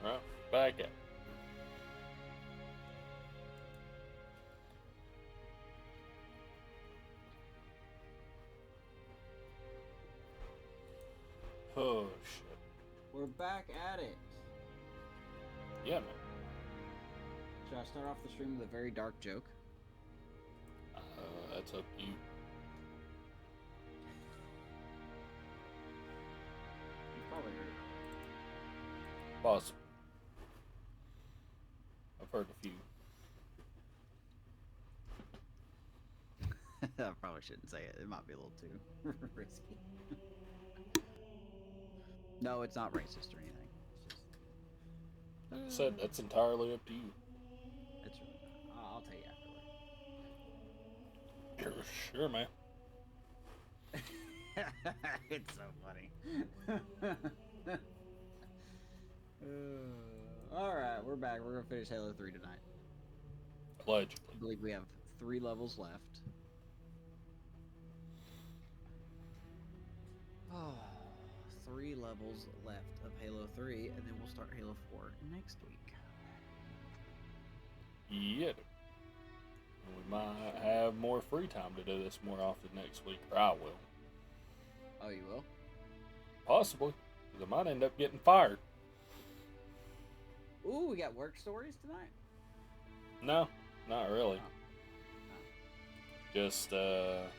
Right, back at it. Oh shit. We're back at it. Yeah, man. Should I start off the stream with a very dark joke? That's up to you. You've probably heard it. Possible. I've heard a few. I probably shouldn't say it. It might be a little too risky. No, it's not racist or anything. It's just. Like I said, that's entirely up to you. It's really not. I'll tell you afterward. Sure, man. It's so funny. All right, we're back. We're gonna finish Halo 3 tonight. Allegedly. I believe we have 3 levels left. Oh, 3 levels left of Halo 3, and then we'll start Halo 4 next week. Yeah. We might have more free time to do this more often next week, or I will. Oh, you will? Possibly. Because I might end up getting fired. Ooh, we got work stories tonight? No, not really. Oh. Just, I'm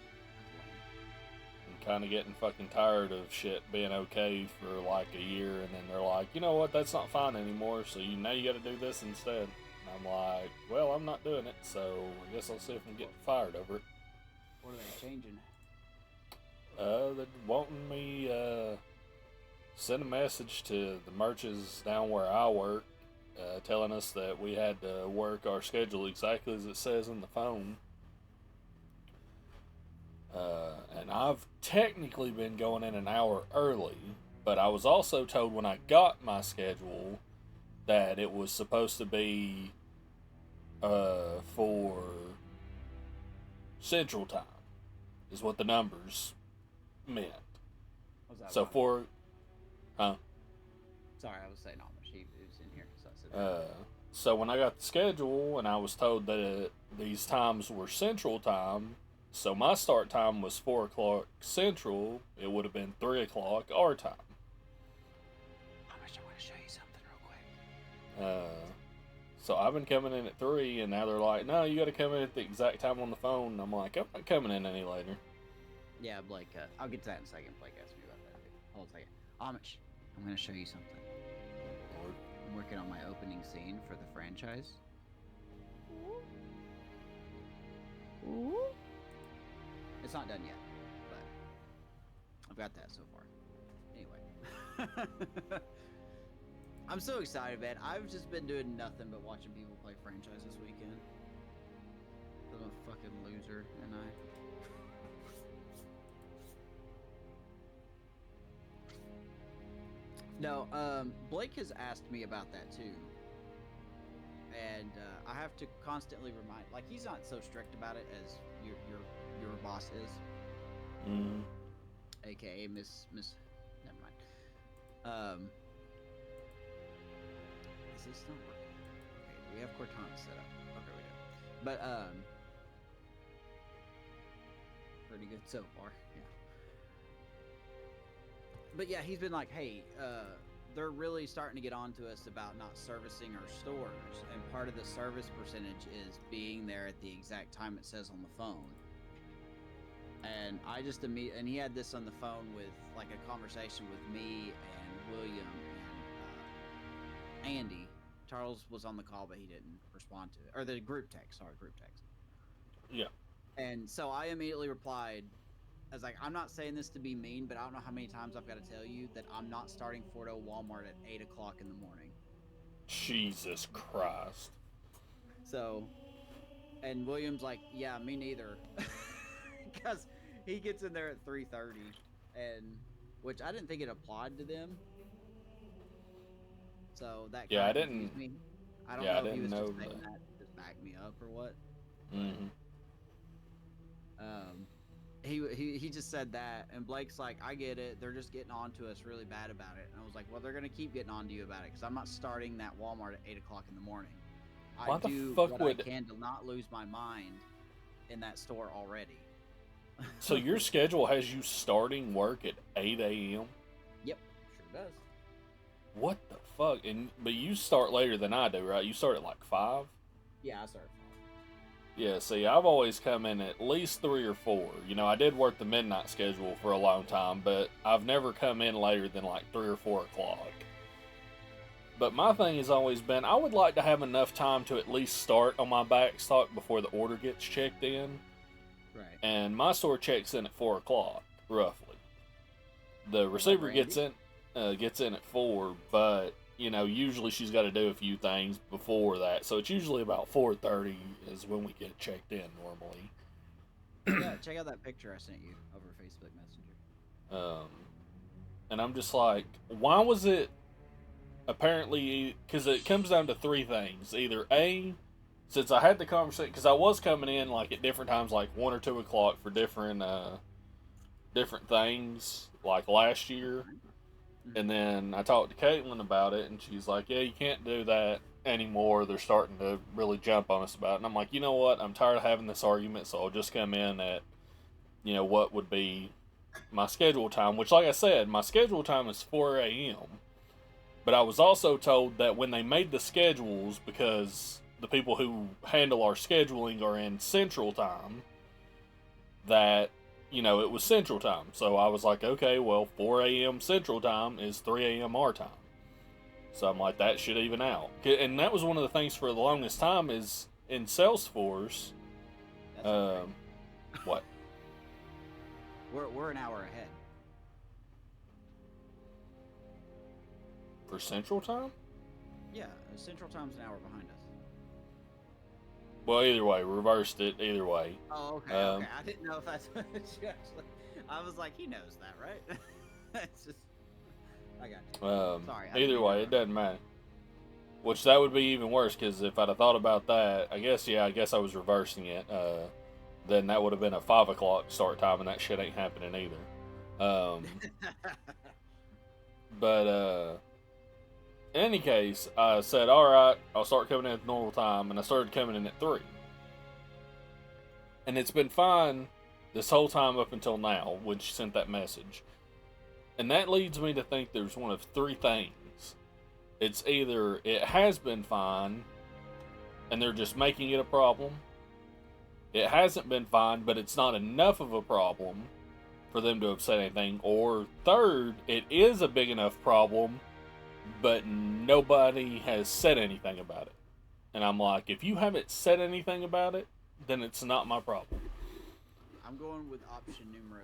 kind of getting fucking tired of shit being okay for like a year, and then they're like, you know what, that's not fine anymore, so now you gotta do this instead. And I'm like, well, I'm not doing it, so I guess I'll see if I can get fired over it. What are they changing? They're wanting me, send a message to the merches down where I work, telling us that we had to work our schedule exactly as it says in the phone. And I've technically been going in an hour early, but I was also told when I got my schedule that it was supposed to be for Central Time, is what the numbers meant. Was that So Amish? for, Sorry, I was saying Amish. He was in here, so I said. So when I got the schedule and I was told that these times were Central Time, so my start time was 4 o'clock Central, it would have been 3 o'clock our time. Amish, I want to show you something real quick. So I've been coming in at 3, and now they're like, no, you got to come in at the exact time on the phone. And I'm like, I'm not coming in any later. Yeah, Blake, I'll get to that in a second. Blake asked me about that. Hold on a second. Amish, I'm going to show you something. Lord. I'm working on my opening scene for the franchise. Ooh. It's not done yet, but I've got that so far. Anyway. I'm so excited, man. I've just been doing nothing but watching people play franchise this weekend. I'm a fucking loser, and I... No, Blake has asked me about that too. And I have to constantly remind, like, he's not so strict about it as your boss is. Mm. AKA Miss never mind. Is this not working? Okay, do we have Cortana set up? Okay, we do. But pretty good so far, yeah. But yeah, he's been like, hey, they're really starting to get on to us about not servicing our stores, and part of the service percentage is being there at the exact time it says on the phone. And I just and he had this on the phone with like a conversation with me and William and Andy. Charles was on the call, but he didn't respond to it, or the group text. Yeah. And so I immediately replied, I was like, I'm not saying this to be mean, but I don't know how many times I've got to tell you that I'm not starting Fordo Walmart at 8 o'clock in the morning. Jesus Christ. So, and William's like, yeah, me neither. Because he gets in there at 3:30, and which I didn't think it applied to them. So that Yeah, I confused didn't. me. I don't Yeah, I know if he didn't was know just saying that. that to just back me up or what. Mm-hmm. Um, he just said that, and Blake's like, I get it. They're just getting on to us really bad about it. And I was like, well, they're gonna keep getting on to you about it because I'm not starting that Walmart at 8 o'clock in the morning. I Why the do fuck what would... I can to not lose my mind in that store already. So your schedule has you starting work at 8 a.m.? Yep, sure does. What the fuck? But you start later than I do, right? You start at like 5? Yeah, I started. Yeah, see, I've always come in at least 3 or 4. You know, I did work the midnight schedule for a long time, but I've never come in later than like 3 or 4 o'clock. But my thing has always been, I would like to have enough time to at least start on my back stock before the order gets checked in. Right. And my store checks in at 4 o'clock, roughly. The receiver gets in at 4, but you know, usually she's got to do a few things before that, so it's usually about 4:30 is when we get checked in normally. Yeah, check out that picture I sent you over Facebook Messenger. And I'm just like, why was it? Apparently, because it comes down to 3 things. Either A, since I had the conversation, because I was coming in like at different times, like 1 or 2 o'clock for different things, like last year. And then I talked to Caitlin about it, and she's like, yeah, you can't do that anymore. They're starting to really jump on us about it. And I'm like, you know what? I'm tired of having this argument, so I'll just come in at, you know, what would be my schedule time, which, like I said, my schedule time is 4 a.m. But I was also told that when they made the schedules, because the people who handle our scheduling are in Central Time, that, you know, it was Central Time. So I was like, okay, well, 4 a.m. Central Time is 3 a.m. our time. So I'm like, that should even out. And that was one of the things for the longest time is in Salesforce. What? We're an hour ahead. For Central Time? Yeah, Central Time's an hour behind us. Well, either way, reversed it. Either way. Oh, okay. Okay, I didn't know if that's what you actually. I was like, he knows that, right? It's just, I got you. Sorry. Either way, it doesn't matter. Which that would be even worse, because if I'd have thought about that, I guess I was reversing it. Then that would have been a 5 o'clock start time, and that shit ain't happening either. But in any case, I said, all right, I'll start coming in at normal time, and I started coming in at 3. And it's been fine this whole time up until now when she sent that message. And that leads me to think there's one of 3 things. It's either it has been fine, and they're just making it a problem. It hasn't been fine, but it's not enough of a problem for them to have said anything. Or third, it is a big enough problem, but nobody has said anything about it. And I'm like, if you haven't said anything about it, then it's not my problem. I'm going with option numero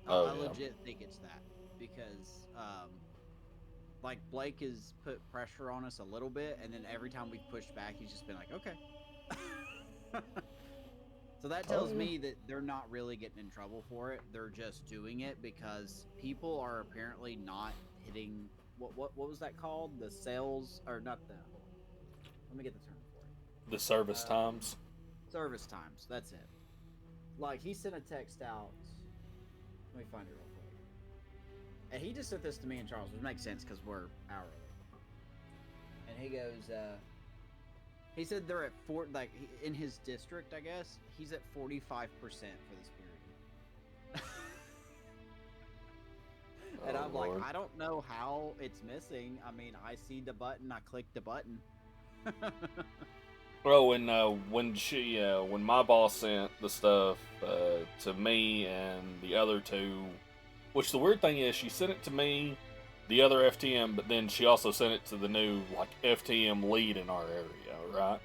uno. I legit think it's that. Because, like, Blake has put pressure on us a little bit, and then every time we've pushed back, he's just been like, okay. So that tells me that they're not really getting in trouble for it. They're just doing it because people are apparently not hitting what was that called? The sales or not the let me get the term for it. The service times. Service times, that's it. Like he sent a text out. Let me find it real quick. And he just sent this to me and Charles, which makes sense because we're hourly. And he goes, he said they're at in his district, I guess, he's at 45% for this period. And I'm Lord. like, I don't know how it's missing. I mean, I see the button, I click the button. Bro, when my boss sent the stuff to me and the other 2, which the weird thing is, she sent it to me, the other FTM, but then she also sent it to the new FTM lead in our area, right?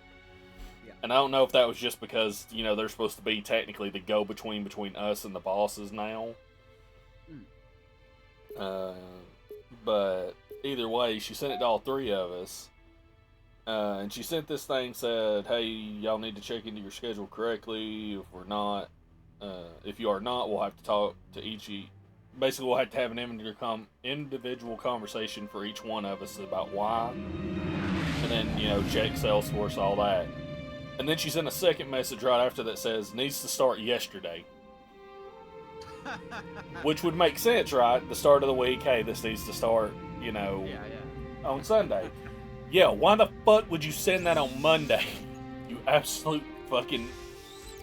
Yeah. And I don't know if that was just because they're supposed to be technically the go-between us and the bosses now. But either way, she sent it to all 3 of us. And she sent this thing, said, hey, y'all need to check into your schedule correctly. If you are not, we'll have to talk to each. Basically, we'll have to have an individual conversation for each one of us about why. And then, check Salesforce, all that. And then she sent a second message right after that says, needs to start yesterday. Which would make sense, right? The start of the week, hey, this needs to start, you know, on Sunday. Yeah, why the fuck would you send that on Monday? You absolute fucking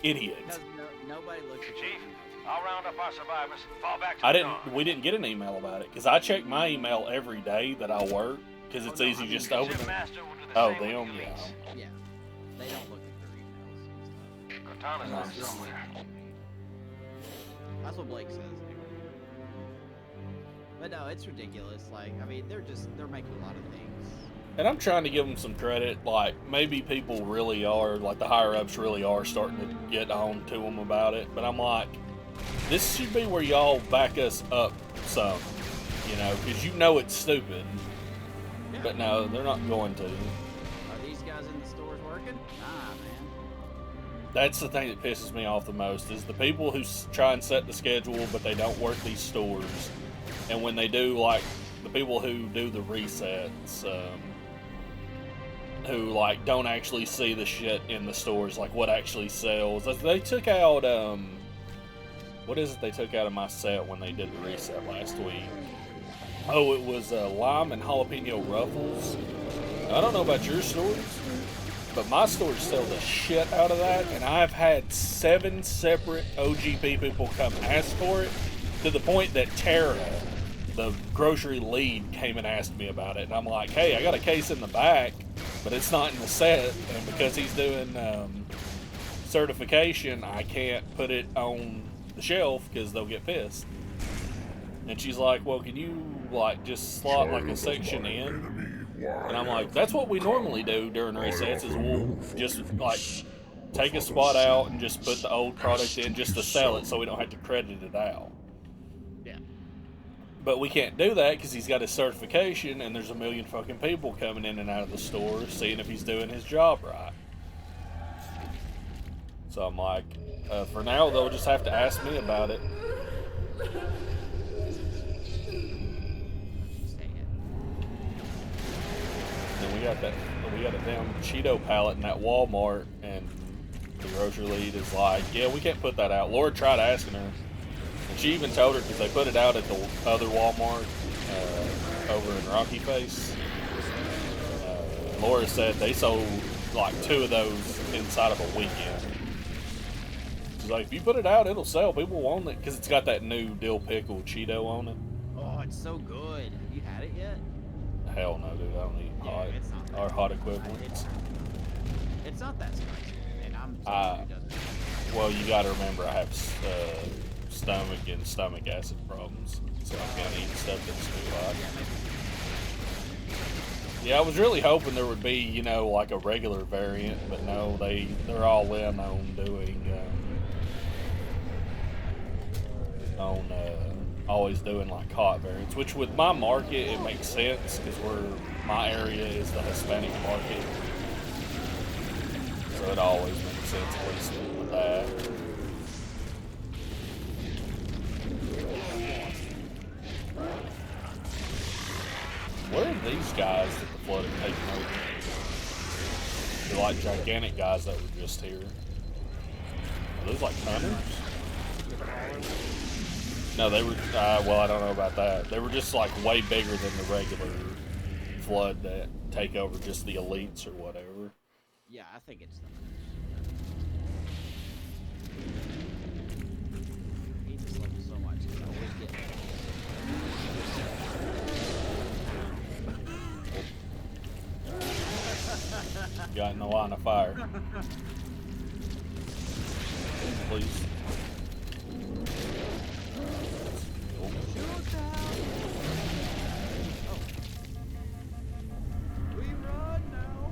idiot. Because nobody looks at Chief, I'll round up our survivors and fall back to the dawn. We didn't get an email about it, because I check my email every day that I work, because it's easy just to open it. Oh, them? Yeah. Yeah. They don't look at their emails and stuff. Cortana's not somewhere. That's what Blake says. But no, it's ridiculous. Like, I mean, they're making a lot of things. And I'm trying to give them some credit. Like, maybe people really are, like the higher ups really are starting to get on to them about it. But I'm like, this should be where y'all back us up some, you know, because you know it's stupid. Yeah. But no, they're not going to. Are these guys in the stores working? Nah, man. That's the thing that pisses me off the most, is the people who try and set the schedule, but they don't work these stores. And when they do, like, the people who do the resets, who, like, don't actually see the shit in the stores, like, what actually sells. They took out, what is it they took out of my set when they did the reset last week? Oh, it was, lime and jalapeno ruffles. Now, I don't know about your stores, but my stores sell the shit out of that, and I've had 7 separate OGP people come ask for it, to the point that Tara, the grocery lead, came and asked me about it. And I'm like, hey, I got a case in the back, but it's not in the set, and because he's doing certification, I can't put it on the shelf because they'll get pissed. And she's like, well, can you, like, just slot, like, a section in? And I'm like, that's what we normally do during resets, is we'll just, like, take a spot out and just put the old product in just to sell it so we don't have to credit it out. Yeah. But we can't do that because he's got his certification and there's a million fucking people coming in and out of the store seeing if he's doing his job right. So I'm like, for now, they'll just have to ask me about it. And we got a damn Cheeto pallet in that Walmart, and the grocery lead is like, yeah, we can't put that out. Laura tried asking her, and she even told her, because they put it out at the other Walmart over in Rocky Face. Laura said they sold like 2 of those inside of a weekend. She's like, if you put it out, it'll sell. People want it because it's got that new dill pickle Cheeto on it. Oh, it's so good. Have you had it yet? Hell no, dude. I don't eat hot. It's not that Or hot equivalent. It's not that spicy. And I'm someone who doesn't. Well, you got to remember, I have stomach and stomach acid problems, so I can't eat stuff that's too hot. Yeah, I was really hoping there would be, you know, like a regular variant, but no, they're all in on doing always doing like hot variants, which with my market it makes sense because my area is the Hispanic market, so it always makes sense at least with that. What are these guys that the flood had taken over? They're like gigantic guys that were just here. Are those like hunters? No, they were, well, I don't know about that. They were just like way bigger than the regular flood that take over just the elites or whatever. Yeah, I think it's the I hate this level so much because I always get Got in the line of fire. Please. We run now.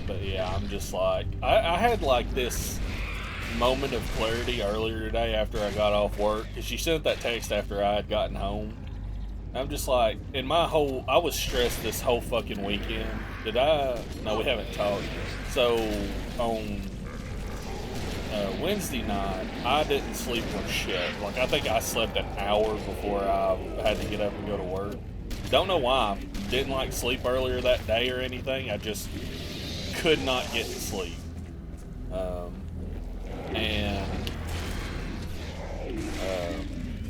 But yeah, I'm just like, I had like this moment of clarity earlier today after I got off work, because she sent that text after I had gotten home. I'm just like, I was stressed this whole fucking weekend. No, we haven't talked. So, on Wednesday night, I didn't sleep for shit. Like, I think I slept an hour before I had to get up and go to work. Don't know why. Didn't like sleep earlier that day or anything. I just could not get to sleep.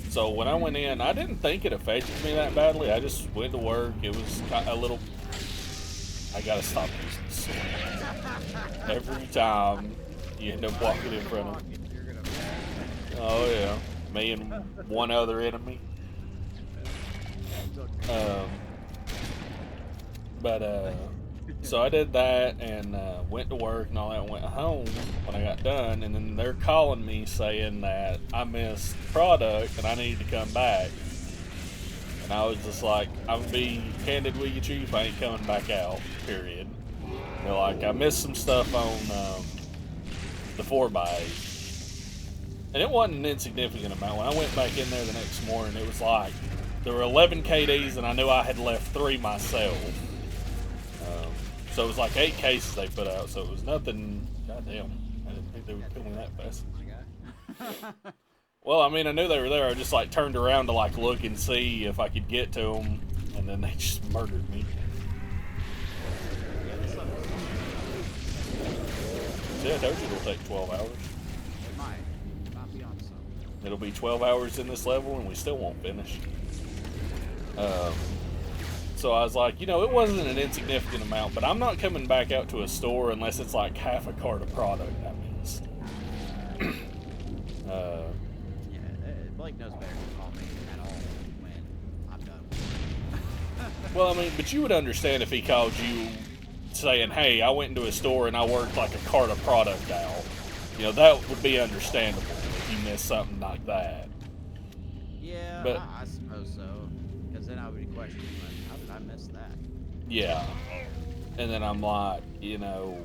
So when I went in, I didn't think it affected me that badly. I just went to work. It was a little... I gotta stop using this. Every time you end up walking in front of me. Oh yeah. Me and one other enemy. So I did that and went to work and all that and went home when I got done, and then they're calling me saying that I missed product and I need to come back. And I was just like, I'm gonna be candid with you, Chief, I ain't coming back out, period. They're like, I missed some stuff on the 4x8. And it wasn't an insignificant amount. When I went back in there the next morning, it was like, there were 11 KDs and I knew I had left 3 myself. So it was like 8 cases they put out, so it was nothing. Goddamn, I didn't think they would kill me that fast. Well, I mean, I knew they were there. I just like turned around to like look and see if I could get to them, and then they just murdered me. See, I told you it'll take 12 hours. It might be on something. It'll be 12 hours in this level, and we still won't finish. So I was like, you know, it wasn't an insignificant amount, but I'm not coming back out to a store unless it's like half a cart of product, that means. Blake knows better than call me at all when I'm done. Well, I mean, but you would understand if he called you saying, hey, I went into a store and I worked like a cart of product out. You know, that would be understandable if you missed something like that. Yeah, but, I suppose so. Because then I would be questioning, like, how did I miss that? Yeah. And then I'm like, you know...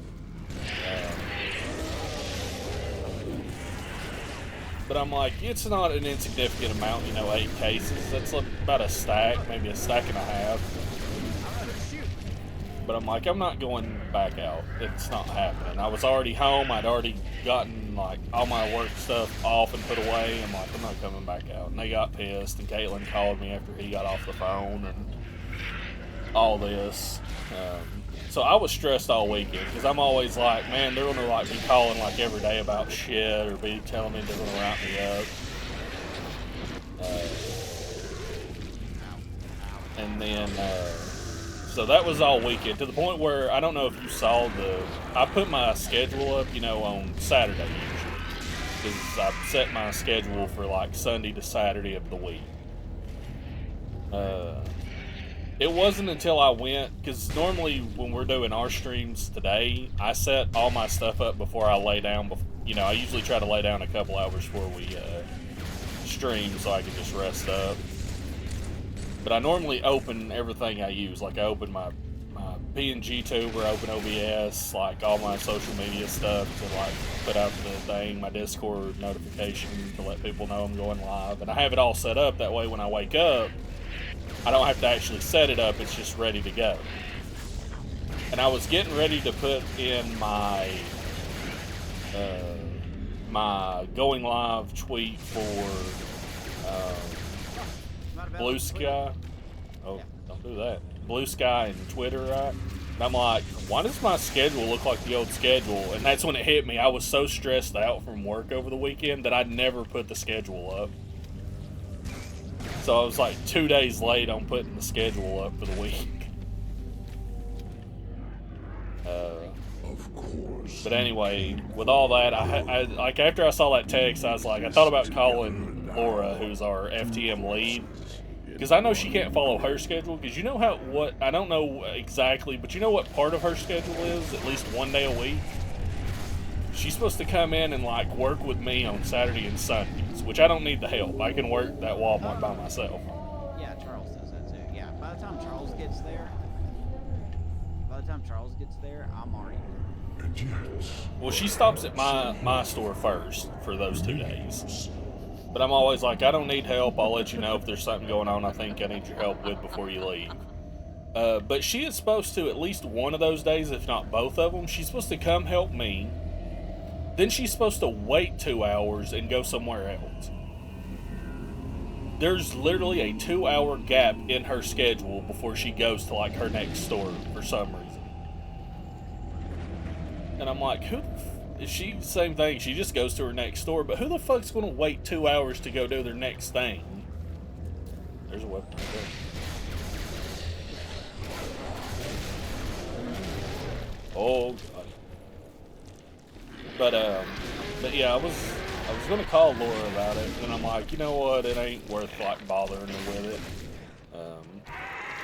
but I'm like, it's not an insignificant amount, you know, 8 cases. That's about a stack, maybe a stack and a half. But I'm like, I'm not going back out. It's not happening. I was already home. I'd already gotten, like, all my work stuff off and put away. I'm like, I'm not coming back out. And they got pissed, and Caitlin called me after he got off the phone and all this. So I was stressed all weekend, because I'm always like, man, they're going to, like, be calling, like, every day about shit or be telling me they're going to write me up. And then... so that was all weekend, to the point where, I don't know if you saw I put my schedule up, you know, on Saturday usually. Because I've set my schedule for like Sunday to Saturday of the week. It wasn't until I went, because normally when we're doing our streams today, I set all my stuff up before I lay down. You know, I usually try to lay down a couple hours before we stream so I can just rest up. But I normally open everything I use. Like I open my PNG tuber, open OBS, like all my social media stuff to like put out the thing, my Discord notification to let people know I'm going live. And I have it all set up that way when I wake up, I don't have to actually set it up, it's just ready to go. And I was getting ready to put in my my going live tweet for Blue Sky. Oh, don't do that. Blue Sky and Twitter, right? And I'm like, why does my schedule look like the old schedule? And that's when it hit me. I was so stressed out from work over the weekend that I'd never put the schedule up. So I was like 2 days late on putting the schedule up for the week. Of course. But anyway, with all that, I like after I saw that text, I was like, I thought about calling Laura, who's our FTM lead, because I know she can't follow her schedule. Because you know I don't know exactly, but you know what part of her schedule is? At least 1 day a week. She's supposed to come in and like work with me on Saturday and Sundays, which I don't need the help. I can work that Walmart by myself. Yeah, Charles does that too. Yeah, by the time Charles gets there, I'm already there. Well, she stops at my store first for those 2 days. But I'm always like, I don't need help. I'll let you know if there's something going on I think I need your help with before you leave. But she is supposed to, at least one of those days, if not both of them, she's supposed to come help me. Then she's supposed to wait 2 hours and go somewhere else. there's literally a 2-hour gap in her schedule before she goes to like her next store for some reason. And I'm like, is she same thing? She just goes to her next store, but who the fuck's gonna wait 2 hours to go do their next thing? There's a weapon right there. Oh god. But yeah, I was gonna call Laura about it, and I'm like, you know what? It ain't worth like bothering her with it.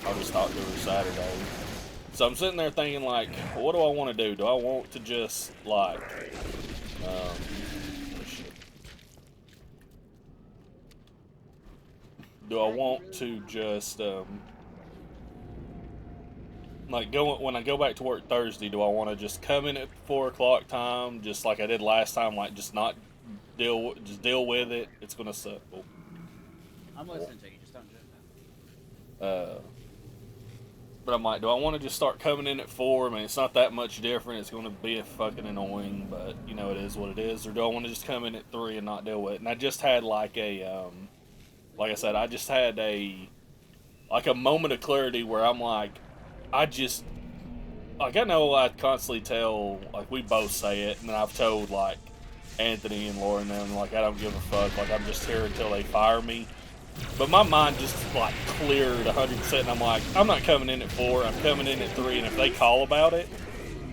I'll just talk to her Saturday. So I'm sitting there thinking, like, what do I want to do? Do I want to just, like, do I want to just, like, when I go back to work Thursday, do I want to just come in at 4 o'clock time, just like I did last time, like, just not deal with it? It's gonna suck. Oh. I'm listening to you. Just don't do it. But I'm like, do I want to just start coming in at 4? I mean, it's not that much different. It's going to be fucking annoying, but, you know, it is what it is. Or do I want to just come in at 3 and not deal with it? And I just had, like, like I said, I just had a moment of clarity where I'm like, I know I constantly tell, like, we both say it, and I've told, like, Anthony and Laura and them, like, I don't give a fuck. Like, I'm just here until they fire me. But my mind just, like, cleared 100%, and I'm like, I'm not coming in at 4, I'm coming in at 3, and if they call about it,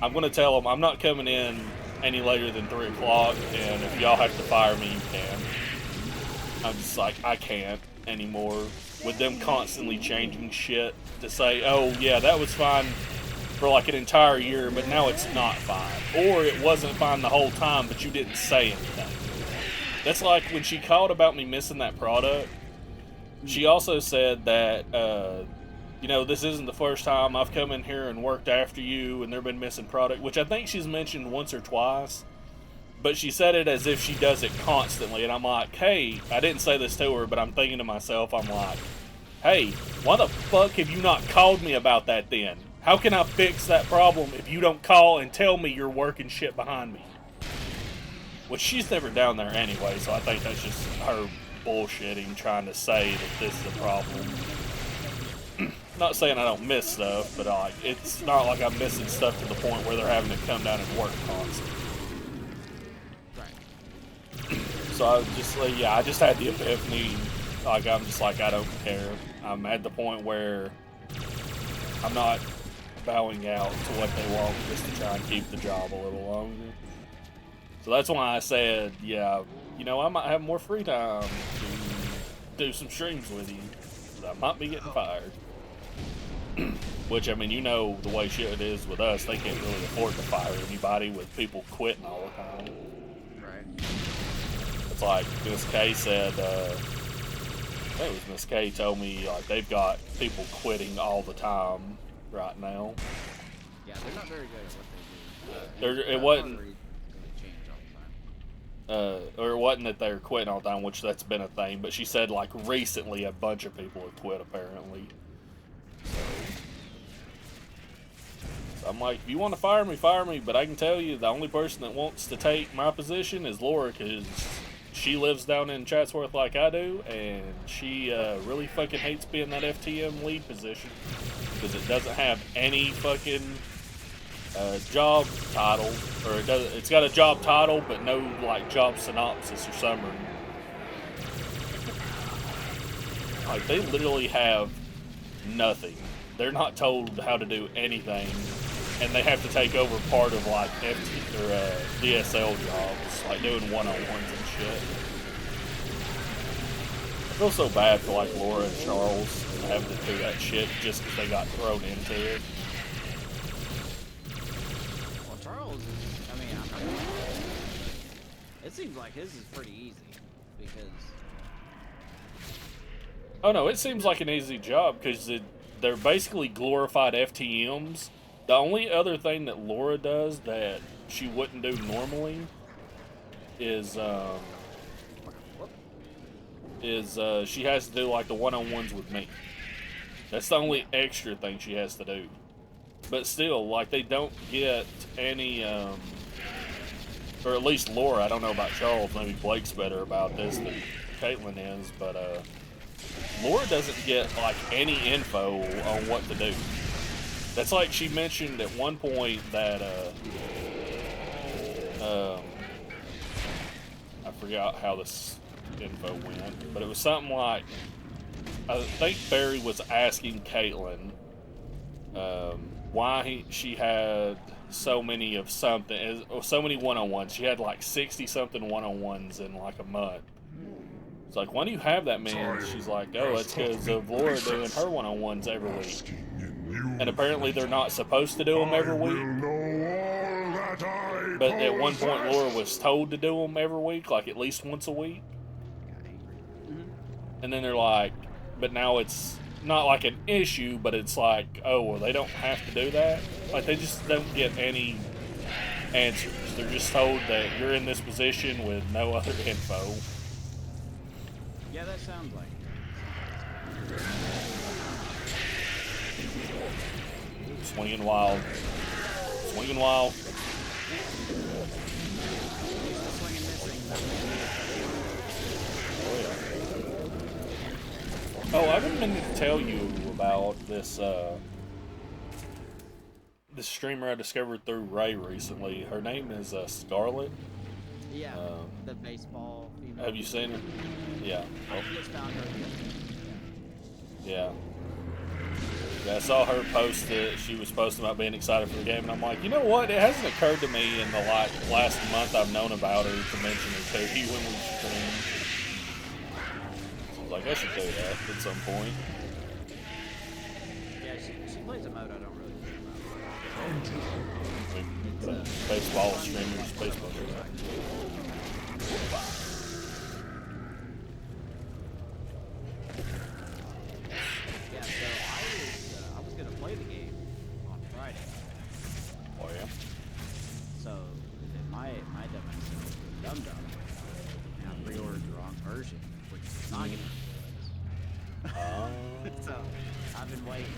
I'm going to tell them I'm not coming in any later than 3 o'clock, and if y'all have to fire me, you can. I'm just like, I can't anymore with them constantly changing shit to say, oh, yeah, that was fine for, like, an entire year, but now it's not fine. Or it wasn't fine the whole time, but you didn't say anything. That's like when she called about me missing that product. She also said that, you know, this isn't the first time I've come in here and worked after you and they've been missing product, which I think she's mentioned once or twice. But she said it as if she does it constantly. And I'm like, hey, I didn't say this to her, but I'm thinking to myself, I'm like, hey, why the fuck have you not called me about that then? How can I fix that problem if you don't call and tell me you're working shit behind me? Which she's never down there anyway, so I think that's just her bullshitting, trying to say that this is a problem. Not saying I don't miss stuff, but like, it's not like I'm missing stuff to the point where they're having to come down and work constantly. Right. So I was just like, yeah, I just had the epiphany. Like, I'm just like, I don't care. I'm at the point where I'm not bowing out to what they want just to try and keep the job a little longer. So that's why I said, yeah, you know, I might have more free time to do some streams with you. I might be getting fired. Which, I mean, you know the way shit is with us. They can't really afford to fire anybody with people quitting all the time. Right. It's like Miss K said, I think it was Miss K told me, like, they've got people quitting all the time right now. Yeah, they're not very good at what they do. It wasn't... or it wasn't that they're quitting all the time, which that's been a thing, but she said, like, recently a bunch of people have quit, apparently. So I'm like, if you want to fire me, but I can tell you the only person that wants to take my position is Laura, because she lives down in Chatsworth like I do, and she really fucking hates being that FTM lead position, because it doesn't have any fucking job title, or it's got a job title but no like job synopsis or summary. Like, they literally have nothing. They're not told how to do anything, and they have to take over part of like DSL jobs, like doing one-on-ones and shit. I feel so bad for like Laura and Charles having to do that shit just because they got thrown into it. Charles is, I mean, it seems like his is pretty easy, because... Oh no, it seems like an easy job, because they're basically glorified FTMs. The only other thing that Laura does that she wouldn't do normally is she has to do like the one-on-ones with me. That's the only extra thing she has to do. But still, like, they don't get any, or at least Laura, I don't know about Charles, maybe Blake's better about this than Caitlin is, but, Laura doesn't get like any info on what to do. That's like she mentioned at one point that I forgot how this info went, but it was something like, I think Barry was asking Caitlin why she had so many of something, so many one-on-ones. She had like 60-something one-on-ones in like a month. It's like, why do you have that many? And she's like, oh, it's because of Laura doing her one-on-ones every week. And apparently they're not supposed to do them every week. But at one point, Laura was told to do them every week, like at least once a week. And then they're like, but now it's not like an issue, but it's like, oh, well, they don't have to do that. Like, they just don't get any answers. They're just told that you're in this position with no other info. Yeah, that sounds like it. Swinging wild. Swinging wild. Oh, I've been meaning to tell you about this this streamer I discovered through Ray recently. Her name is Scarlett. Yeah, the baseball female. Have you seen her? Yeah. I just found her. Yeah. I saw her post that she was posting about being excited for the game, and I'm like, you know what? It hasn't occurred to me in the last month I've known about her to mention her to you when we stream. So I was like, I should do that at some point. Yeah, she plays a mode I don't really care about. Baseball streamers, baseball streamers. Yeah, so I was gonna play the game on Friday. Oh yeah. So my dumbass was dum-dum, and I pre-ordered the wrong version, which is not gonna. So I've been waiting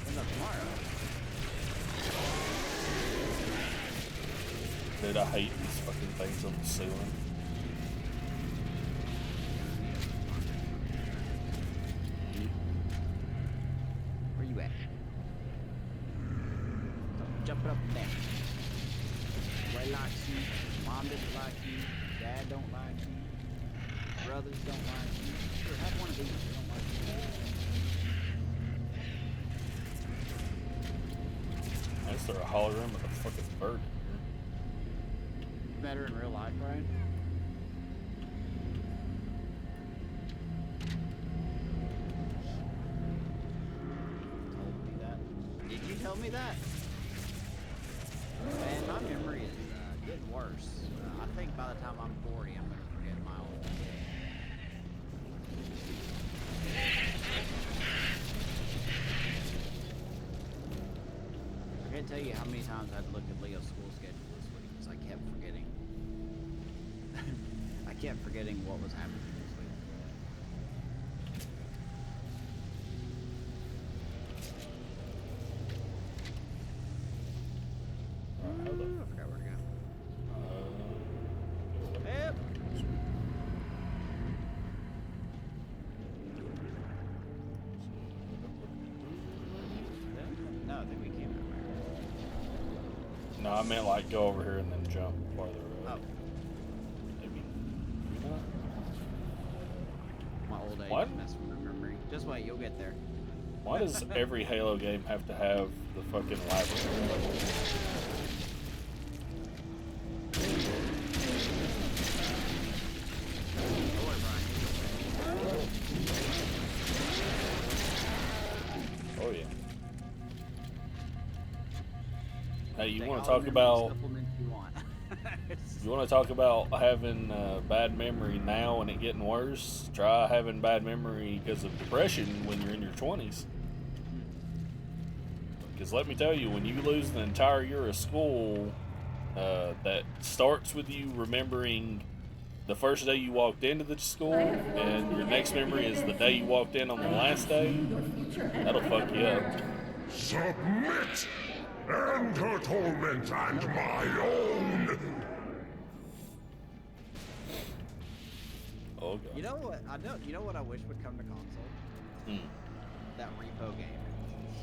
until tomorrow. Dude, I hate these fucking things on the ceiling. Where you at? Jumping up and down. Ray likes you. Mom doesn't like you. Dad don't like you. Brothers don't like you. Sure, have one of these. They don't like you. I just throw a hologram of a fucking bird. Met her in real life, right? Told me that. Did you tell me that? Man, my memory is getting worse. I think by the time I'm 40, I'm gonna forget my old shit. I can't tell you how many times I had to look at Leo's school schedule this week because I kept forgetting. I kept forgetting what was happening this week. I forgot where to go. Yep. No, I think we came from there. No, I meant like go over here and then jump farther Oh. away. Maybe. Not. My old age What? is messing with my memory. Just wait, you'll get there. Why does every Halo game have to have the fucking laboratory? Oh yeah. Hey, you want to talk about? You want to talk about having bad memory now and it getting worse? Try having bad memory because of depression when you're in your 20s. Because let me tell you, when you lose an entire year of school, that starts with you remembering the first day you walked into the school, and your next memory is the day you walked in on the last day, that'll fuck you up. Submit! End her torment and my own! okay. You know what? I don't. You know what I wish would come to console? That repo game.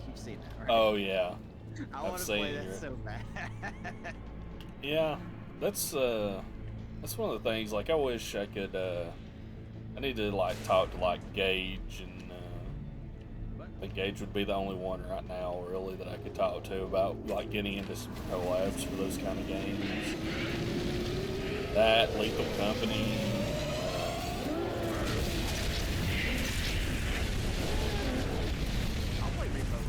You've seen that, right? Oh yeah. I want to play that so bad. Yeah, that's one of the things. Like, I wish I could. I need to like talk to like Gage, and I think Gage would be the only one right now, really, that I could talk to about like getting into some collabs for those kind of games. That Lethal Company. I'll play Repo with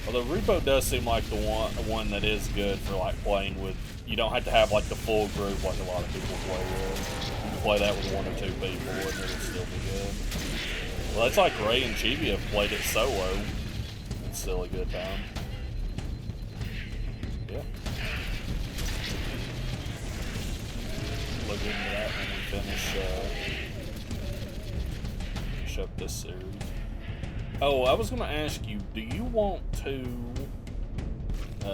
Although Repo does seem like the one that is good for like playing with. You don't have to have like the full group like a lot of people play with. You can play that with 1 or 2 people and it'll still be good. Well, that's like Ray and Chibi have played it solo. It's still a good time. Yeah. Look into that when we finish up this series. Oh, I was going to ask you, do you want to,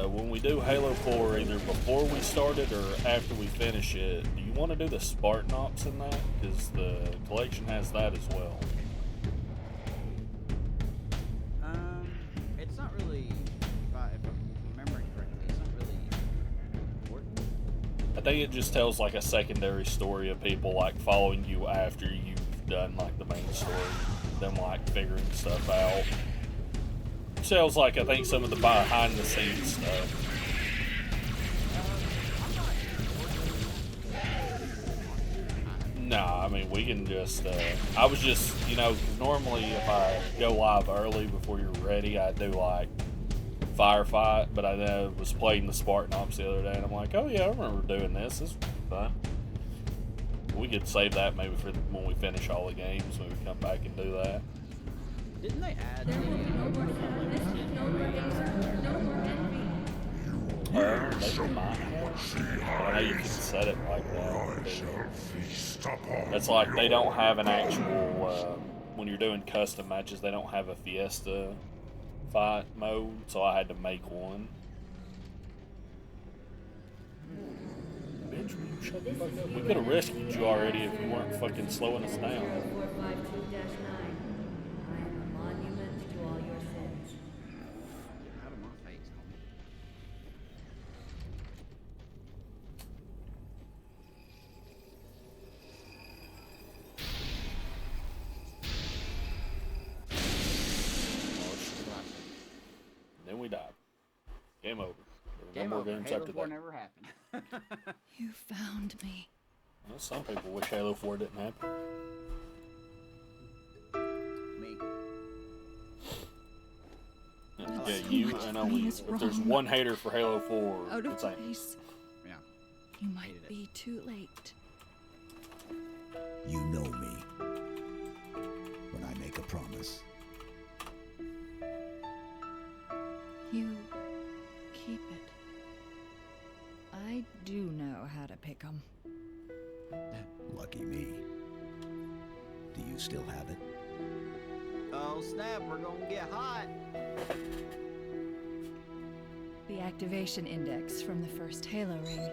when we do Halo 4, either before we start it or after we finish it, do you want to do the Spartan Ops in that? Because the collection has that as well. It's not really, if I'm remembering correctly, it's not really important. I think it just tells like a secondary story of people like following you after you've done like the main story, them like figuring stuff out. Tells like I think some of the behind the scenes stuff. Nah, I mean we can just. I was just, you know, 'cause normally if I go live early before you're ready, I do like firefight. But I was playing the Spartan Ops the other day, and I'm like, oh yeah, I remember doing this. This is fun. We could save that maybe for when we finish all the games. When we come back and do that. Didn't they add There will be no more sadness, no more anger, no more envy. They might have. I know you can set it like that. That's like they don't have an actual. When you're doing custom matches, they don't have a Fiesta fight mode, so I had to make one. Bitch, will you shut the fuck up? We could have rescued you already if you weren't fucking slowing us down. 452-9. I am a monument to all your sins. out of my face, homie? Then we died. Game over. There were Game no more over. games Halo after 4 that. never happened. You found me. Well, some people wish Halo 4 didn't happen. Me. Yeah, So you much and for me only. is If there's wrong. one hater for Halo 4, Out of it's Amy. place. Yeah. You might Hated it. be too late. You know me. When I make a promise, You keep it. I do know how to pick 'em. lucky me. Do you still have it? Oh snap! We're gonna get hot. The activation index from the first Halo ring.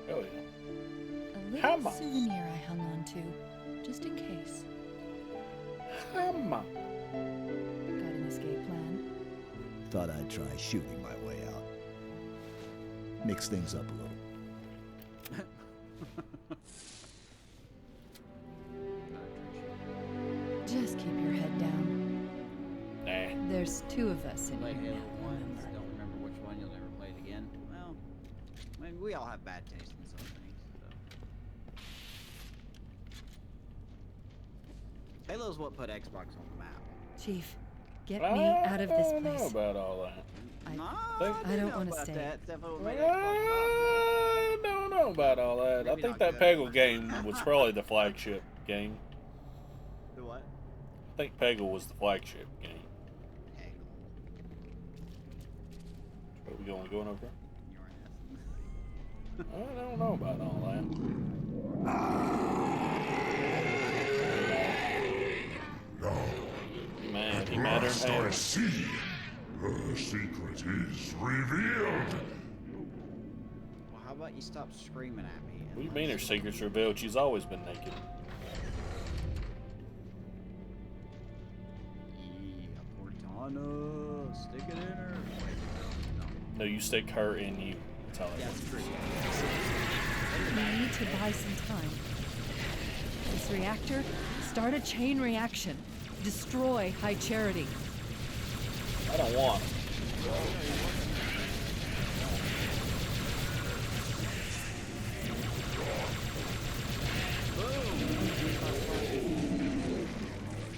Hell yeah. A little Hammer. souvenir I hung on to, just in case. Hammer. Got an escape plan? Thought I'd try shooting my way out. Mix things up a little. Just keep your head down. Nah. There's 2 of us in Play here Halo now, once. remember? Don't remember which one. You'll never play it again. Well, I mean, we all have bad taste in some things. So. Halo's what put Xbox on the map. Chief, get me out of this I don't know place. about all that. I I don't know wanna about stay. that. Definitely made I don't know about all that. Maybe I think not that good. Peggle game was probably the flagship game. The what? I think Peggle was the flagship game. Are we going over? Your ass. I don't know about all that. Now, Man, he at mattered. last I see. The secret is revealed. Well, how about about you stop screaming at me? What do you mean her secret's revealed? She's always been naked. Yeah, Cortana, stick it in her. Wait, no. No, you stick her in you. That's how that Yeah, works. it's true. We need to buy some time. This reactor, start a chain reaction. Destroy High Charity. I don't want.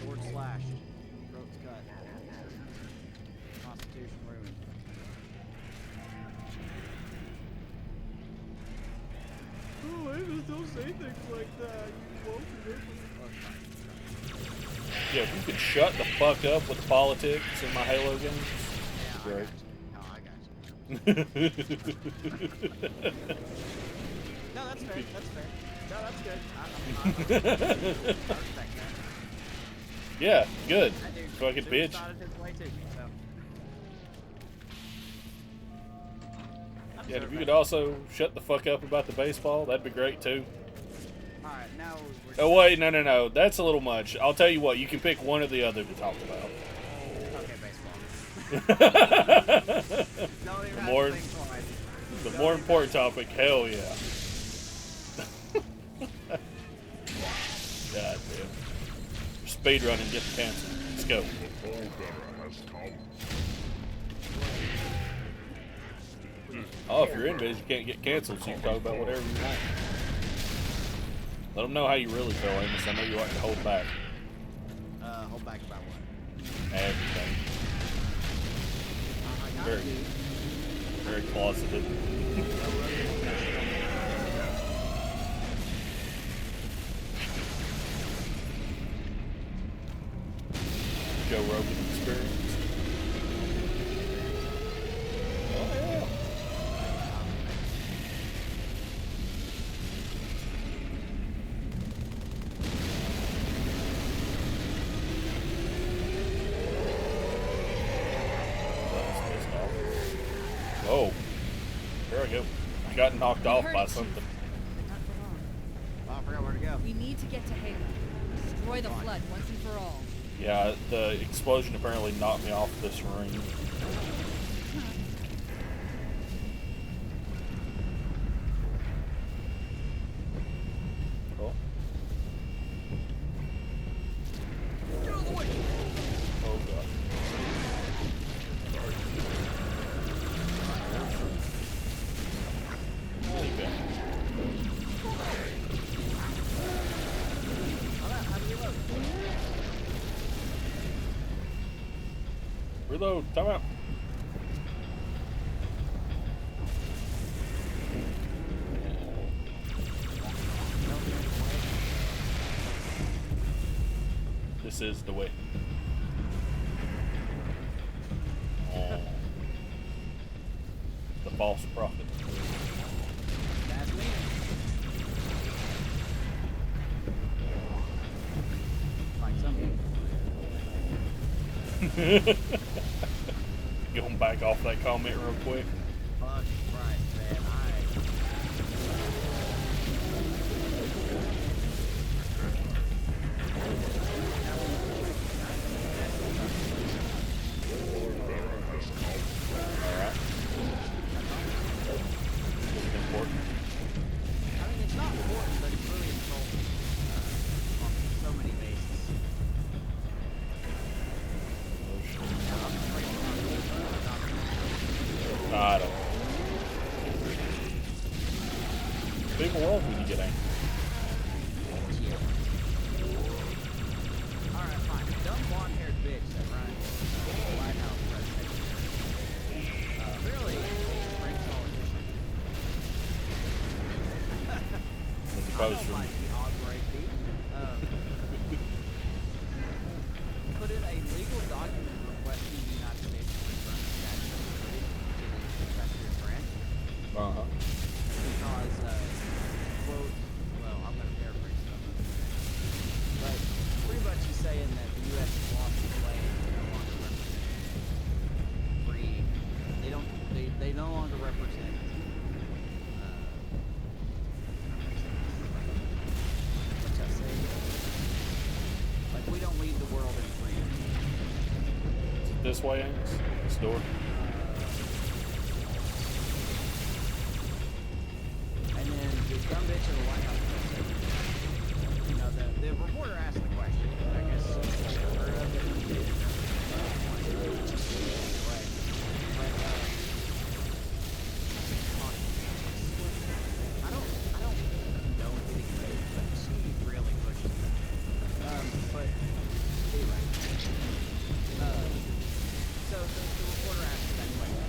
Sword slashed. Throat's cut. Constitution ruined. Oh, Amos, don't say things like that. You won't remember. Yeah, if you could shut the fuck up with the politics in my Halo games. Yeah, Great. I got you. No, I got you. No, that's fair. That's fair. No, that's good. I respect that. Yeah, good. That dude Fucking super bitch. started his way too, so. Yeah, if you could also shut the fuck up about the baseball, that'd be great too. Alright, now we're Oh wait, no. That's a little much. I'll tell you what, you can pick one or the other to talk about. Okay, baseball. Don't even more- have to think twice. The more important topic, hell yeah. God damn. Speed running, get the canceled. Let's go. The All-Bearer has come. Oh, if you're in biz, you can't get canceled, so you can talk about whatever you want. Let them know how you really feel, Amos. I know you like to hold back Hold back about what? everything. I got Very, you. very closeted. Joe Rogan experience. Oh yeah. Oh, there I go. I got knocked off by something. But not for long. Oh, I forgot where to go. We need to get to Halo. Destroy the flood once and for all. Yeah, the explosion apparently knocked me off this ring. Oh. Get out of the way! Oh god. Okay. How do you look? Reload, time out. This is the way. Oh. The false prophet. That's me. Like some people. Going back off that comment real quick. Fuck Christ, man. Alright. This is important. I mean, it's not important, but it's really insulting on so many bases. Oh shit. I'm afraid it's not I don't know. People love when you get angry. Alright, fine. Dumb blonde-haired bitch that runs the White House president. Really, French politician. As I opposed don't from like the Osprey. Put in a legal document requesting the United States to return the Statue of Liberty to the executive branch because, quote, well, I'm going to paraphrase some of it, but pretty much he's saying that the U.S. has lost its way and no longer represent free. They no longer represent this way, Angus? This door? And then the dumb bitch in the White House, you know, the reporter asked the question. I guess heard of it. I don't know anything about it, but she really pushes it. But anyway, so the reporter asked that question.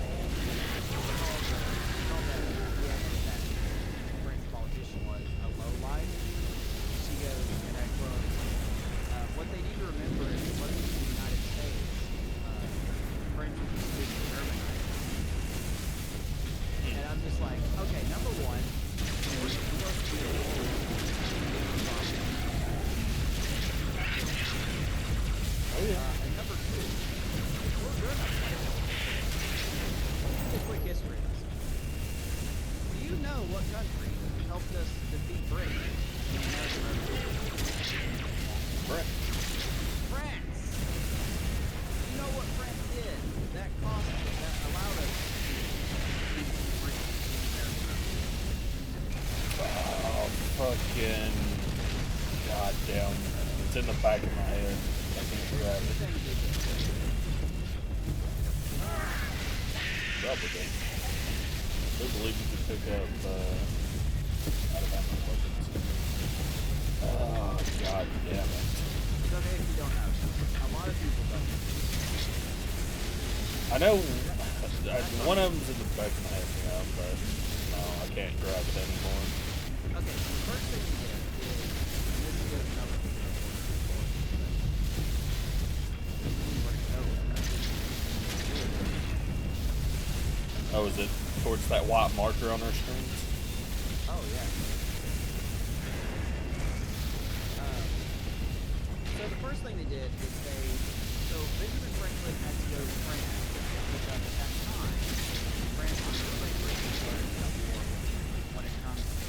Called that French politician was a lowlife. She goes, and I quote, what they need to remember is it wasn't in the United States. French was being Germanized. And I'm just like, okay, number one, we're supposed to be and number two, we're good enough. A quick history lesson. Do you know what country helped us defeat Britain in the American Revolution? France. You know what France did? That allowed us to defeat Britain in the American Revolution. Oh, fucking goddamn! It's in the back of my head. I can't grab it. Probably. I believe you can pick up out of ammo weapons. Oh, god damn it. It's okay if you don't know. A lot of people don't. I know one of them's in the back of my head now, but no, I can't grab it anymore. Okay, so the first thing you did is, and this is good enough for you Oh, is it towards that white marker on our screens? Oh, yeah. So the first thing they did is so Benjamin Franklin had to go to France because at that time, France was the great British war when it comes to,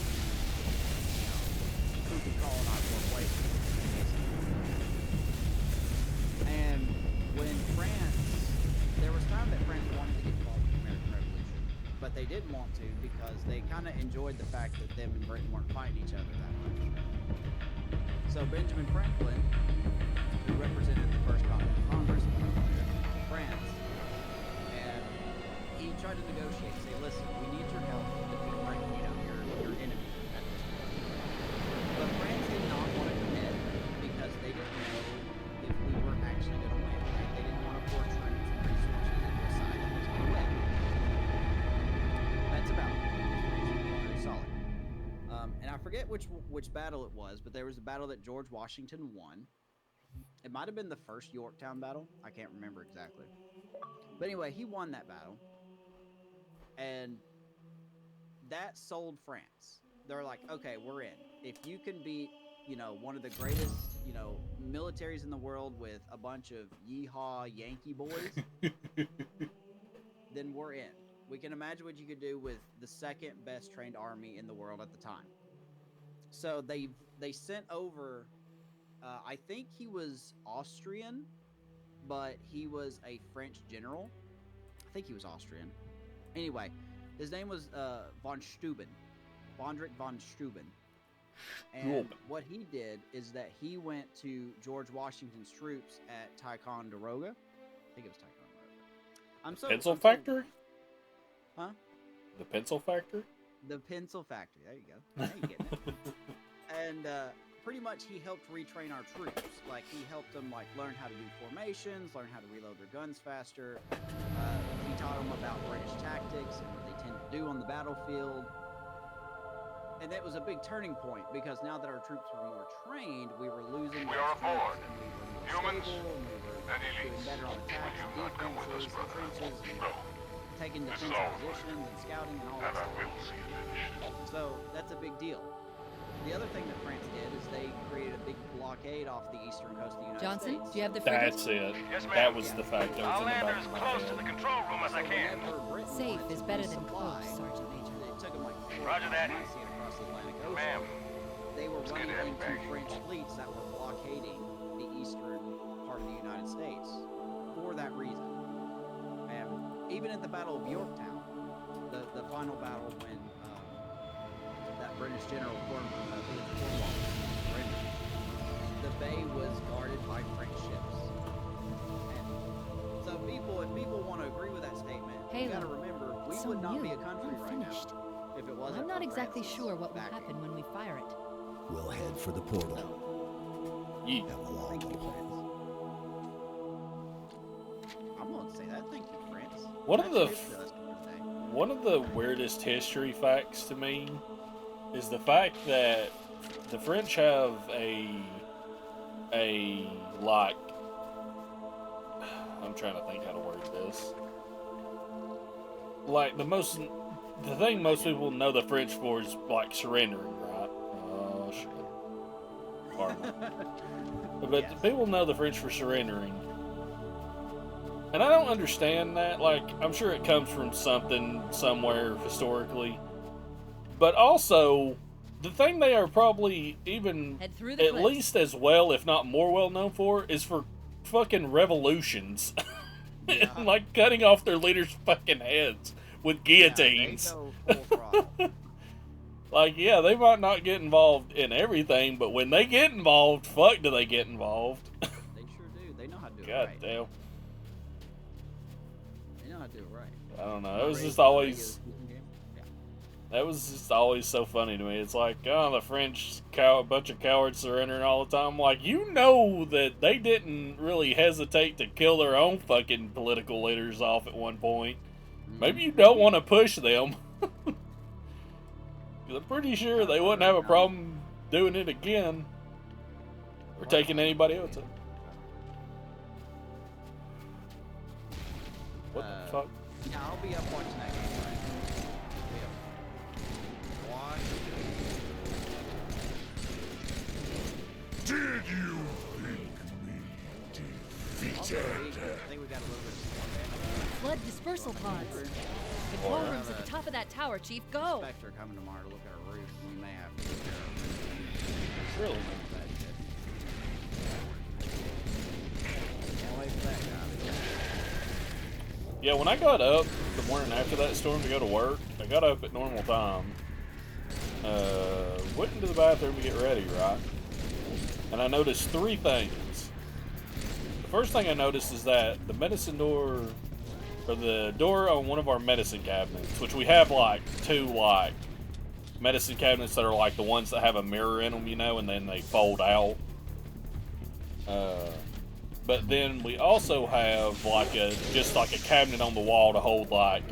you know, who could colonize what places. And when there was time that France wanted to get involved with the American Revolution, but they didn't want to because they kind of enjoyed the fact that them and Britain weren't fighting each other that much. So Benjamin Franklin, who represented the first Continental Congress in France, and he tried to negotiate, say, listen, we need your help to defeat Britain, you know, your enemy at this point. But France did not want to commit because they didn't know if we were actually going to win. Right? They didn't want to pour troops and resources into a side that was going to win. That's about it. It's pretty solid. And I forget which battle it was, but there was a battle that George Washington won. It might have been the first Yorktown battle. I can't remember exactly. But anyway, he won that battle. And that sold France. They're like, okay, we're in. If you can beat, you know, one of the greatest, you know, militaries in the world with a bunch of yeehaw Yankee boys, then we're in. We can imagine what you could do with the second best trained army in the world at the time. So they sent over, I think he was Austrian, but he was a French general. I think he was Austrian. Anyway, his name was Von Steuben. And what he did is that he went to George Washington's troops at Ticonderoga. I think it was Ticonderoga. Pencil factory? Huh? The pencil factory? The pencil factory. There you go. Now you're getting it. And pretty much he helped retrain our troops. Like, he helped them, like, learn how to do formations, learn how to reload their guns faster. He taught them about British tactics and what they tend to do on the battlefield. And that was a big turning point because now that our troops were more trained, we were losing. We are aboard. Humans and we were and elites. doing better on attacks and Will you not come with us, defenses, brother? trenches, and No. taking This is defensive all mine. positions and scouting and all And that I stuff. will see it finished. So that's a big deal. The other thing that France did is they created a big blockade off the eastern coast of the United Johnson, States. do you have the figures? That's it. Yes, ma'am. That was the fact that was I'll in the land back her as of my close to head. the control room as I can. Safe is better than close, Sergeant Major. It took them like 4 Roger that. months to get across the Atlantic Ocean. Ma'am. They were Let's running get that into back. French fleets that were blockading the eastern part of the United States for that reason. even at the Battle of Yorktown, the final battle when that British general Cornwallis surrendered, the bay was guarded by French ships. And so if people want to agree with that statement, you got to remember we so would not new, be a country right unfinished. now if it wasn't. I'm not for exactly France's sure what will backing. happen when we fire it. We'll head for the portal. Yeah. And we'll all Thank go you, home. France. I'm going to say that. Thank you, France. One of the weirdest history facts to me is the fact that the French have a like, I'm trying to think how to word this. Like the thing most people know the French for is like surrendering, right? Oh shit. Pardon. But Yes. people know the French for surrendering. And I don't understand that. Like, I'm sure it comes from something somewhere historically. But also, the thing they are probably even Head through the at cliffs. least as well, if not more well known for, is for fucking revolutions. Yeah. And, like, cutting off their leaders' fucking heads with guillotines. Yeah, they go full throttle. Like, yeah, they might not get involved in everything, but when they get involved, fuck do they get involved. They sure do. They know how to do it God right. damn. They know how to do it right. I don't know. It was Raised just in a always... regular season game. Yeah. That was just always so funny to me. It's like, oh, the French, a bunch of cowards surrendering all the time. Like, you know that they didn't really hesitate to kill their own fucking political leaders off at one point. Maybe you don't want to push them. 'Cause I'm pretty sure they wouldn't have a problem doing it again. Or taking anybody else out. What the fuck? Yeah, I'll be up watching that game, right? Yeah. Watch. Did you think me Also, defeated? I think we got a little bit of support Flood dispersal pods. Control rooms at the top of that tower, Chief. Go! Spectre coming tomorrow to look at our roof, and we may have to repair our roof. Really? That shit. Can't wait for that guy. Yeah, when I got up the morning after that storm to go to work, I got up at normal time. Went into the bathroom to get ready, right? And I noticed three things. The first thing I noticed is that the medicine door, or the door on one of our medicine cabinets, which we have like two like medicine cabinets that are like the ones that have a mirror in them, you know, and then they fold out. But then we also have like just like a cabinet on the wall to hold like,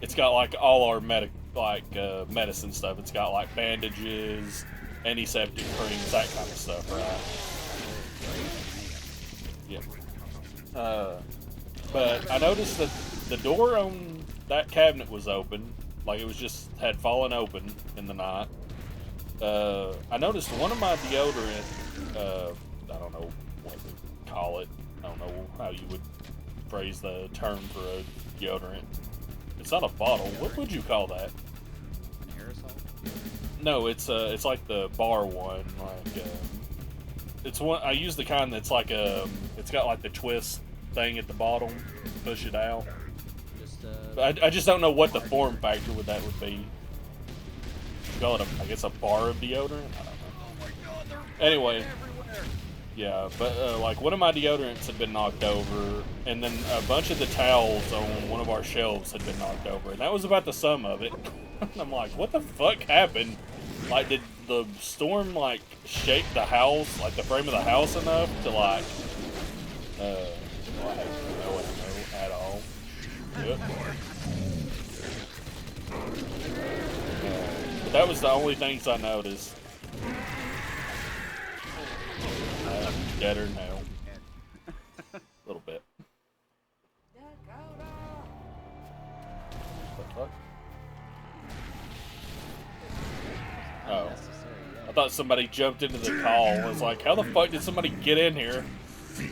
it's got like all our medicine stuff. It's got like bandages, antiseptic creams, that kind of stuff, right? Yeah. But I noticed that the door on that cabinet was open, like it was just had fallen open in the night. I noticed one of my deodorant, I don't know what to call it. I don't know how you would phrase the term for a deodorant. It's not a bottle. What would you call that? An aerosol? No, it's like the bar one. Like it's one I use the kind that's like it's got like the twist thing at the bottom, push it out. Just I just don't know what the form factor would be. You call it I guess a bar of deodorant. I don't know. oh my god, they're Anyway. everywhere. Yeah, but like one of my deodorants had been knocked over, and then a bunch of the towels on one of our shelves had been knocked over, and that was about the sum of it. I'm like, what the fuck happened? Like, did the storm like shake the house, like the frame of the house enough to like, well, I have no info at all. Yep. But that was the only things I noticed. Deader now. A little bit. What the fuck? Oh. Unnecessary, yeah. I thought somebody jumped into the call. I was like, how the fuck did somebody get in here? The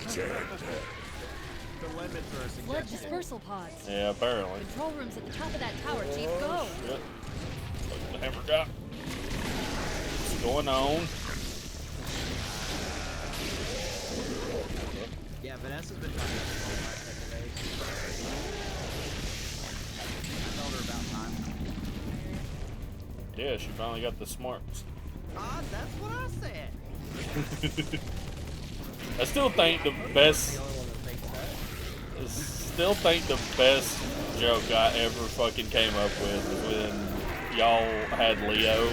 limits are a Flood suggestion. dispersal pods. Yeah, apparently. Control rooms at the top of that tower, Chief. Go! Shit. Look at the hammer guy. What's going on? Yeah, Vanessa's been trying to get this all my second days. told her about time. Yeah, she finally got the smarts. Ah, that's what I said. I still think the best. The only one that thinks that. I still think the best joke I ever fucking came up with was when y'all had Leo,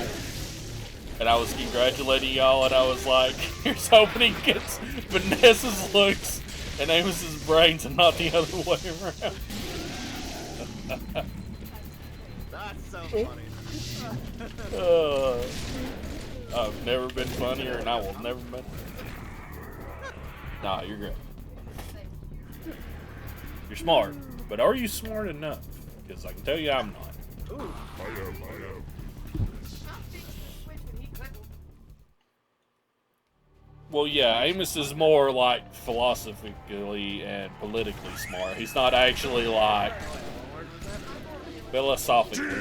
and I was congratulating y'all, and I was like, "Here's hoping he gets Vanessa's looks and Amos's brains, and not the other way around." That's so funny. I've never been funnier, and I will never be. Nah, you're great. You're smart, but are you smart enough? Because I can tell you I'm not. Ooh. I am. Well, yeah, Amos is more like philosophically and politically smart. He's not actually like philosophically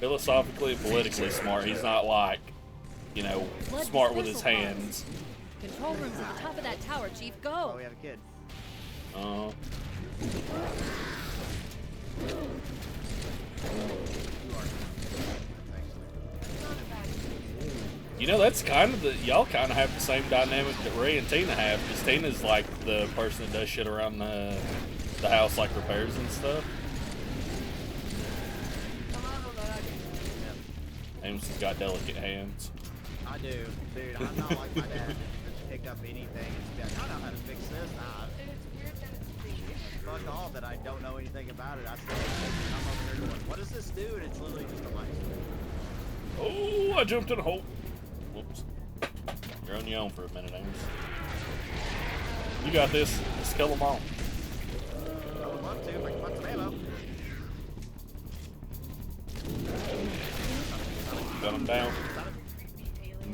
and politically smart. He's not like, you know, smart with his hands. Control room's at the top of that tower, Chief. Oh, Go! we have a kid. You know, that's kind of y'all kind of have the same dynamic that Ray and Tina have, because Tina's like the person that does shit around the house, like repairs and stuff. Amos has got delicate hands. I do. Dude, I'm not like my dad. Just pick up anything and just be like, I know how to fix this. Nah. Fuck all that I don't know anything about it. I still I'm over here going, what does this do? And it's literally just a light switch. Oh, I jumped in a hole. Whoops. You're on your own for a minute, Amos. You got this. Just kill them all. I would love to if I could find some ammo. Gun them down.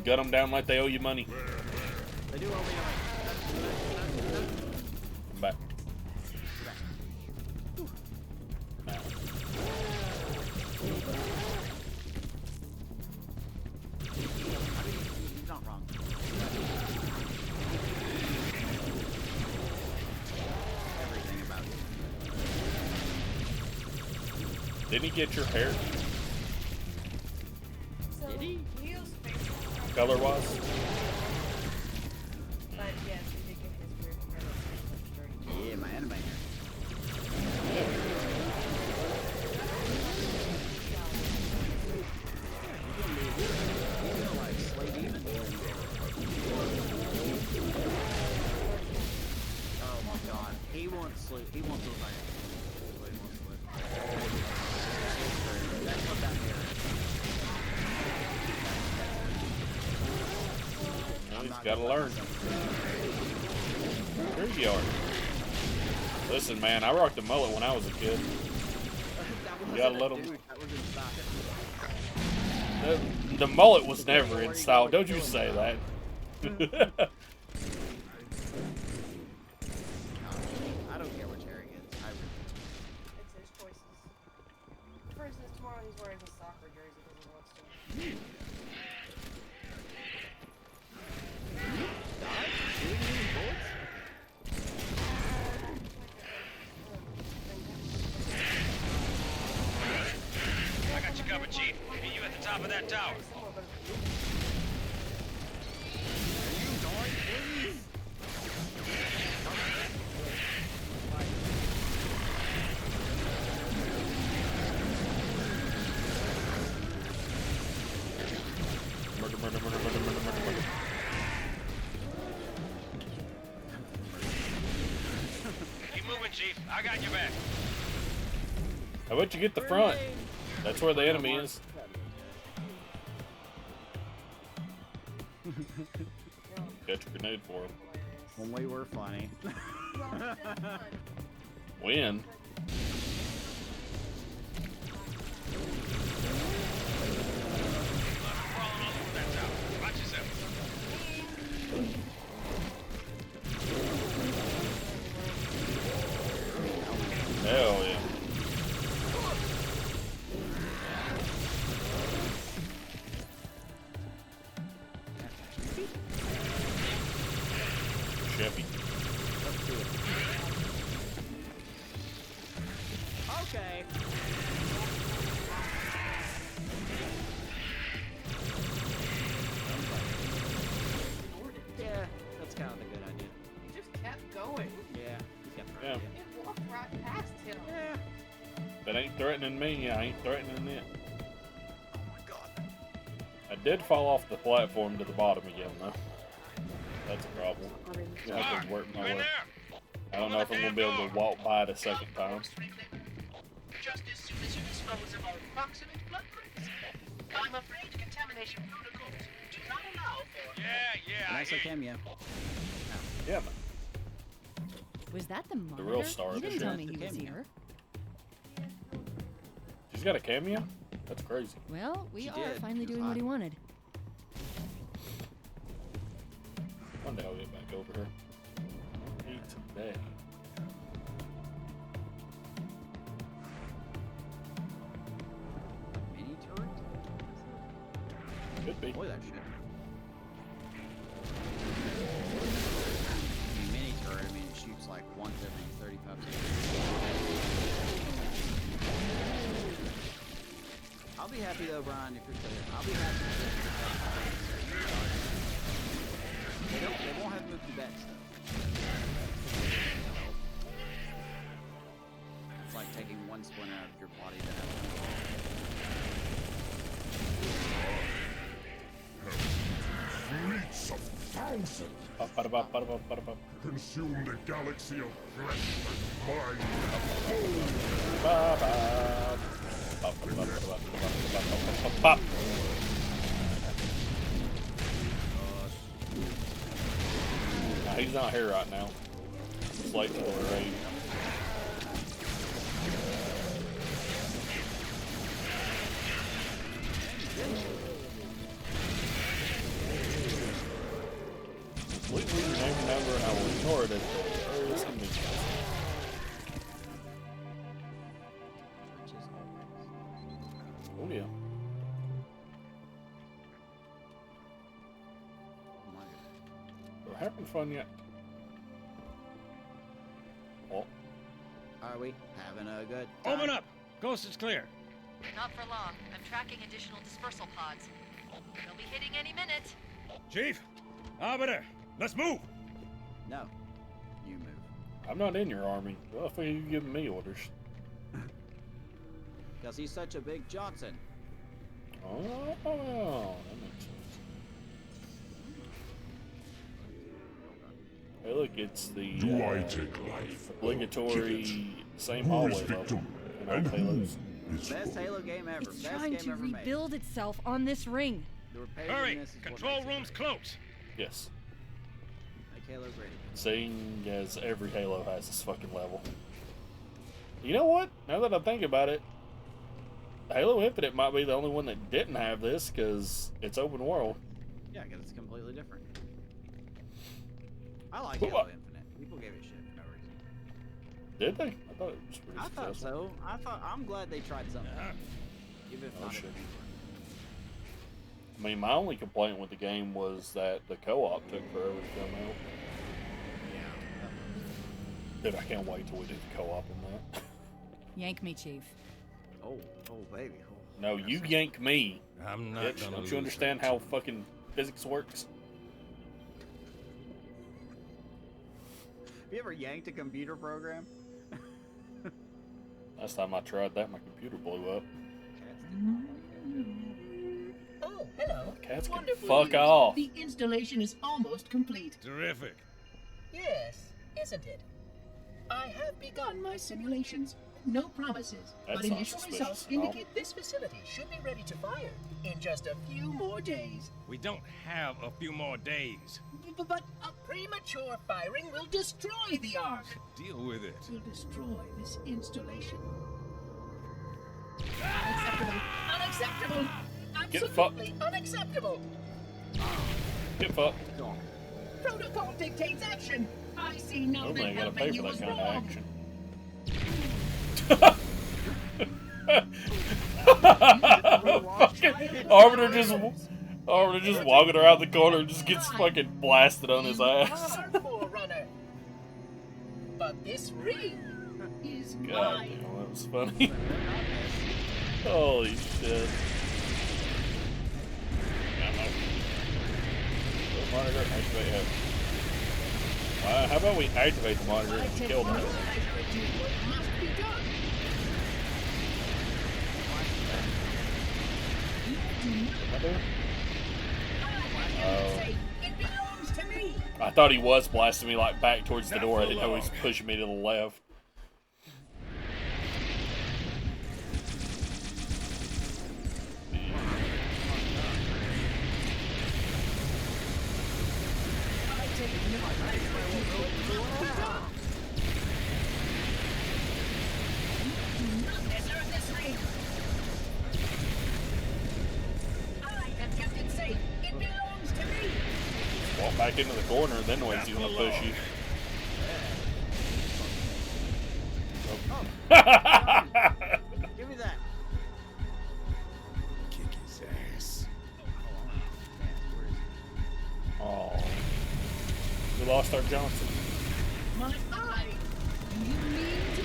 Gun them down like they owe you money. They do owe me Come back. Now. He's not wrong. Everything about it. Didn't he get your hair Did he? color-wise? Yeah, my anime hair. Oh my god. He wants to look like what he wants to look. That's what that hair is. Well, he's got to learn. There you are. Listen, man, I rocked a mullet when I was a kid. You gotta let him. The mullet was never in style. Don't you say that. I don't care which hair he gets. It's his choices. For instance, tomorrow he's wearing his soccer jersey because he wants to. I got you covered, Chief. Meet you at the top of that tower. Murder, murder, murder, murder, murder, murder, murder. Keep moving, Chief. I got your back. How about you get the front? That's where the enemy is. Got your grenade for him. When we were funny. When? Crawling all over that tower. Watch yourself. Hell yeah. Chevy. threatening me, I ain't threatening it. Oh my god. I did fall off the platform to the bottom again, though. That's a problem. I mean, I'm gonna have to work my You in way. there? I don't know if I'm gonna be able to walk by it a second time. Just as soon as you dispose of our approximate blood prints. I'm afraid contamination protocols do not allow for... Yeah, I Nice hear you. cameo. Yeah, man. Was that the monitor? real star You of the didn't tell show. me he was Cameo. here. She's got a cameo? That's crazy. Well, we She are did. finally She was doing what he hot. wanted. One day I'll get back over her. Eat today. Mini turret? Could be. Boy, that shit. I mean, mini turret, I mean, it shoots like once every 35 seconds. I'll be happy though, Brian, if you're clear. I'll be happy if they won't have moved to bets though. It's like taking one splinter out of your body to have Fleets of thousands Ba-ba-da-ba-ba-da-ba-ba-da-ba. consume the galaxy of flesh and mind. Ba-ba. Ba-ba-da-ba-ba-da-ba-ba-ba-ba-ba-ba. Nah, he's not here right now. It's late for the raid. Please leave your name and number and I will ignore it at the earliest convenience. Which is always. Oh yeah. Oh my god. We're having fun yet. Oh, Are we having a good time? Open up! Coast is clear. Not for long. I'm tracking additional dispersal pods. They'll be hitting any minute. Chief, Arbiter, let's move! No. You move. I'm not in your army. Well, if you giving me orders. Because he's such a big Johnson. Oh, that makes sense. Hey, look, it's the Do I take life? obligatory same Who hallway is level victim? in And all who Halos. is Best foe? Halo game ever. It's Best trying game to ever made. rebuild itself on this ring. The Hurry! repetitiveness is what Control makes it room's great. close. Yes. Make Halo great. Seeing as every Halo has this fucking level. You know what? Now that I think about it, Halo Infinite might be the only one that didn't have this because it's open world. Yeah, because it's completely different. I like Well, Halo Infinite. People gave it shit for no reason. Did they? I thought it was pretty I thought successful. so. I'm glad they tried something. Even if Oh, not a shit. good I mean, my only complaint with the game was that the co-op took forever to come out. Dude, I can't wait till we do the co-op in that. Yank me, Chief. Oh, baby. Oh, No, you yank me. I'm not Bitch, gonna don't lose you understand that. how fucking physics works? Have you ever yanked a computer program? Last time I tried that, my computer blew up. Oh, hello. Cats can Wonderful fuck news. off. The installation is almost complete. Terrific. Yes, isn't it? I have begun my simulations. No promises, That's but not initial suspicious results at all. indicate this facility should be ready to fire in just a few more days. We don't have a few more days. But a premature firing will destroy the Ark. Deal with it. Will destroy this installation. Unacceptable! Unacceptable! Get Absolutely unacceptable! Get fucked. Go on. Protocol dictates action. I see nothing Normally I gotta pay helping for you that was kind of wrong. action. Fucking Arbiter just walking around the corner and just gets fucking blasted on his You ass. are Forerunner. But this ring is God mine. damn, that was funny. Holy shit. The monitor, activate it. How about we activate the monitor and kill them? Do what must be done. Am I doing? Oh. It belongs to me. I thought he was blasting me like back towards the door. I didn't know he was pushing me to the left. Desert this ring. I have kept it safe. It belongs to me. Walk back into the corner, then when's he gonna push you? Give me that. Kick his ass. Oh, we lost our Johnson. My eye. You mean to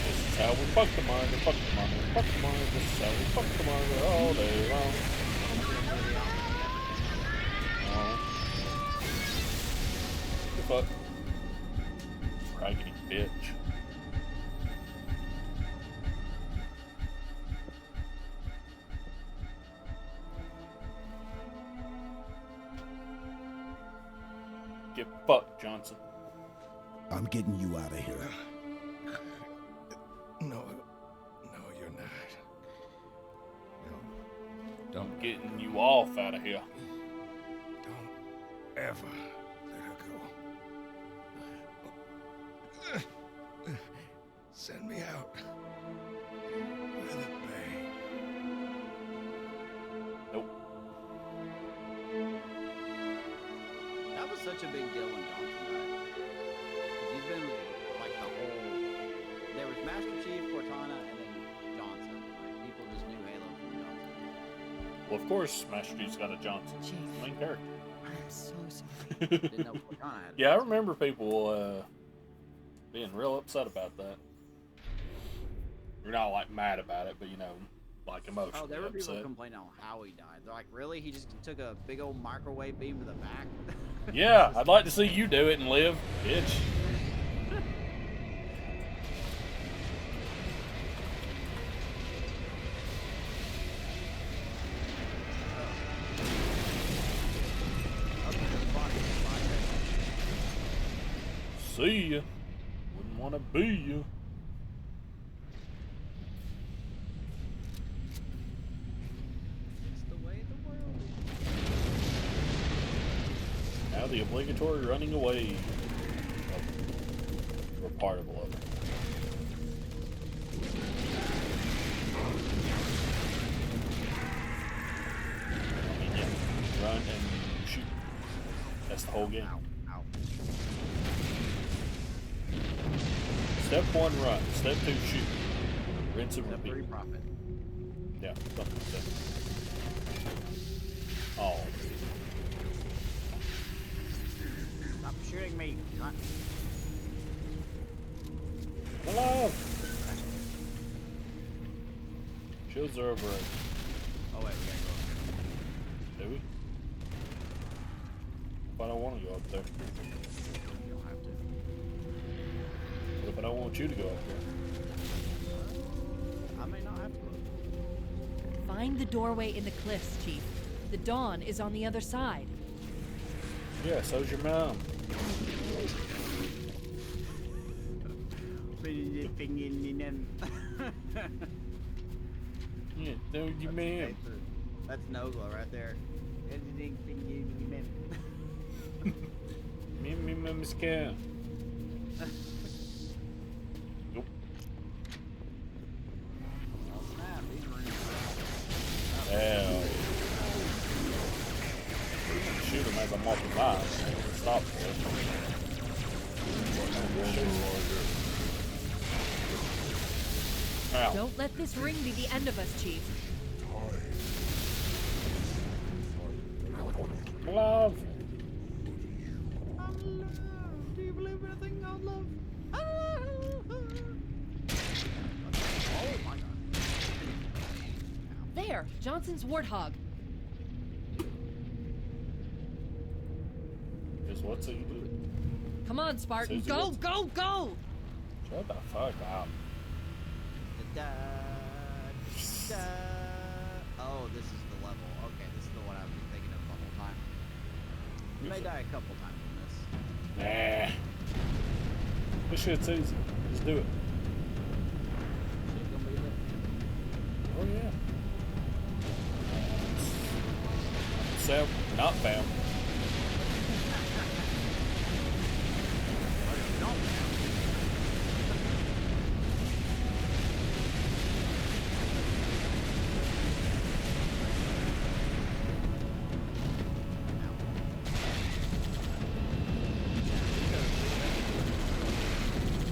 This is how we fuck the monitor, fuck the monitor, fuck the monitor. This is how we fuck the monitor all day long. Oh. The fuck? Raggedy bitch. Get fucked, Johnson. I'm getting you out of here. No, you're not. No, I'm getting you off out of here. don't ever let her go. Send me out with a bang. Nope. That was such a big deal when Johnson died. 'Cause he's been like the whole. There was Master Chief, Cortana, and then Johnson. Like people just knew Halo from Johnson. Well, of course, Master Chief's got a Johnson. Chief. Main character. I'm so sorry. Didn't know Cortana had. Yeah, I remember people being real upset about that. You're not like mad about it, but you know, like emotionally Oh, there were people upset. complaining on how he died. They're like, really? He just took a big old microwave beam to the back? Yeah, I'd like to see you do it and live, bitch. See ya. Wouldn't want to be you. It's the way of the world. Now the obligatory running away. We're part of love. I mean, yeah, run and shoot. That's the whole game. Ow. Step 1, run. Step 2, shoot. Rinse and Step 3, repeat. profit. Yeah, something like that. Oh. Stop shooting me. Not... Hello! Shields are over. Oh, wait, we gotta go. Do we? But I don't want to go up there. You don't have to. What if I don't want you to go up there? I may not have to. Find the doorway in the cliffs, Chief. The dawn is on the other side. Yeah, so's your mom. Yeah, so's your mom. That's Nogla right there. Me, Miss Cam. Nope. Oh, snap. These rooms Hell. Shoot him as I'm walking by. Stop for it. Ow. Don't let this ring be the end of us, Chief. Love. Do you believe in a thing called love? Oh my god. There, Johnson's warthog. Guess what's it do? Come on, Spartan. Susie, Go, what's- go, go! Shut the fuck up. Da, da. Oh, this is the level. Okay, this is the one I've been thinking of the whole time. We may die a couple times in this. Nah. This shit's easy. Just do it. Shit gonna be lit. Oh yeah. Sam, not fam.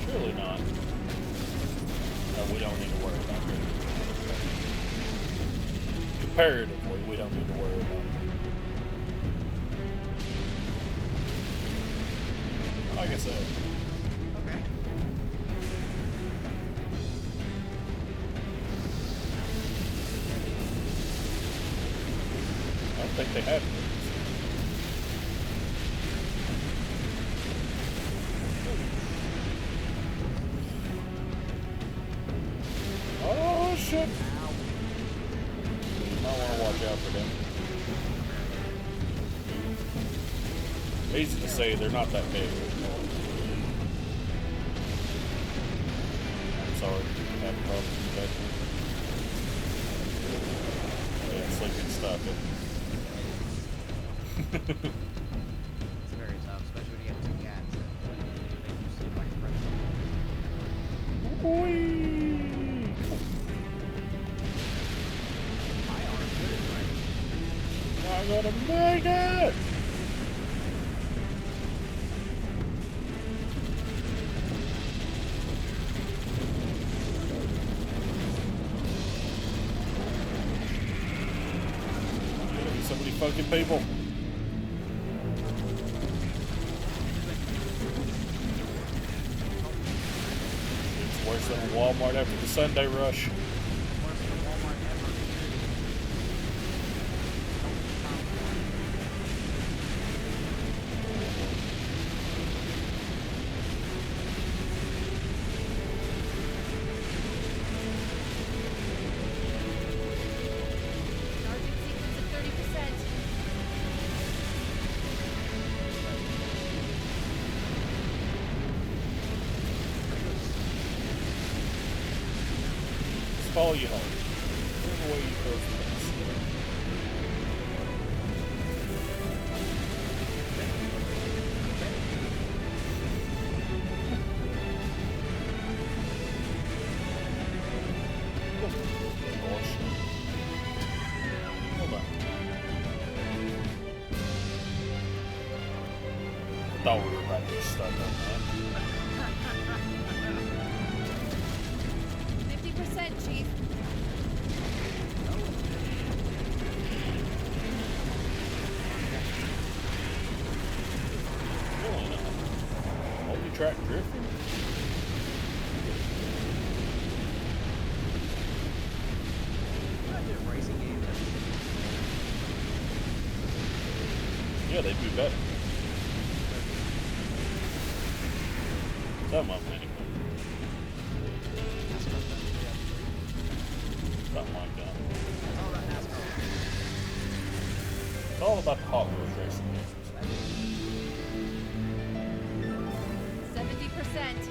Surely not. No, we don't need to worry about it. Comparatively, we don't need to worry about it. Like I said. Okay. I don't think they had it. Oh shit! You might want to watch out for them. Easy to say, they're not that big. I'm sorry, you have problems with that. Yeah, sleeping stuff. It's very tough, especially when you have two cats that make you sleep like a predator. Whee! My arm's good as right. I'm gonna make it! So many fucking people. It's worse than a Walmart after the Sunday rush. Worst in Walmart ever. Charging sequence at 30%. Just follow you home. Whatever way you go for this. Hold on. I thought we were about to get stuck on that. 50%, Chief. Really not. Multi-track drifting? I did a racing game. Yeah, they'd be better. Some of them anyway. Something like that. It's all about NASCAR. It's all about the Hot Wheels racing games. 70%.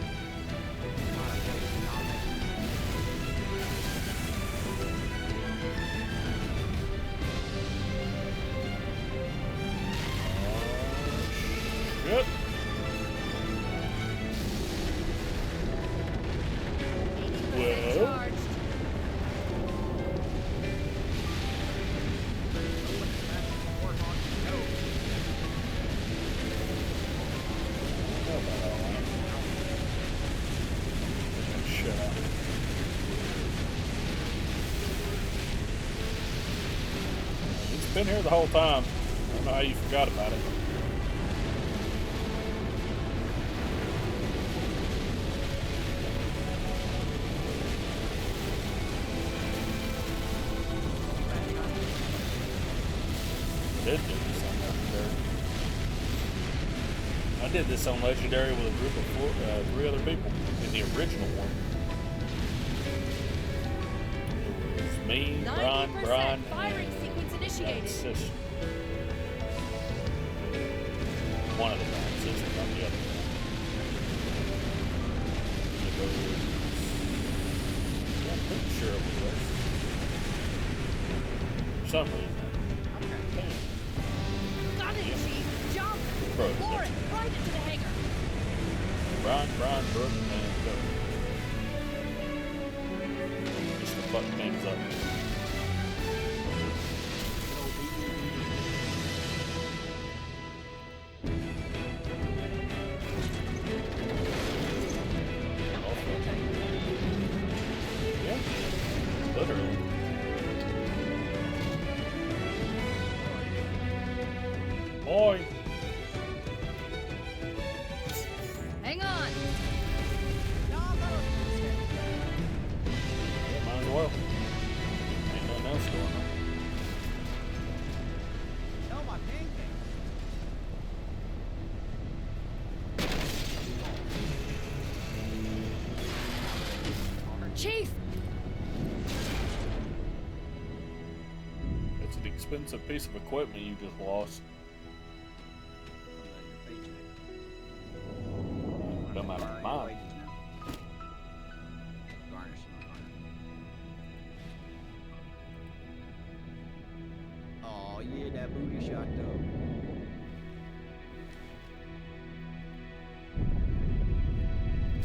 Good. Well. Charged. Shut up. It's been here the whole time. I don't know how you forgot about it. Did do this on Legendary. I did this on Legendary with a group of 3 other people in the original one. me, Brian, 90% firing sequence and initiated. sister. One of the Brian sisters on the other one. It goes, yeah, I'm pretty sure it was. For some reason. Got it, Chief. Jump. Bro, Floor it. Right into the hangar. Brian, Brooke, and go. Just to fuck things up. Yeah, literally. Boy. Hang on. No, I'm not okay. Yeah, might as well. Ain't nothing else going on. No, my pancake. Chief. It's an expensive piece of equipment you just lost. Come out of mine. Oh yeah, that booty shot though.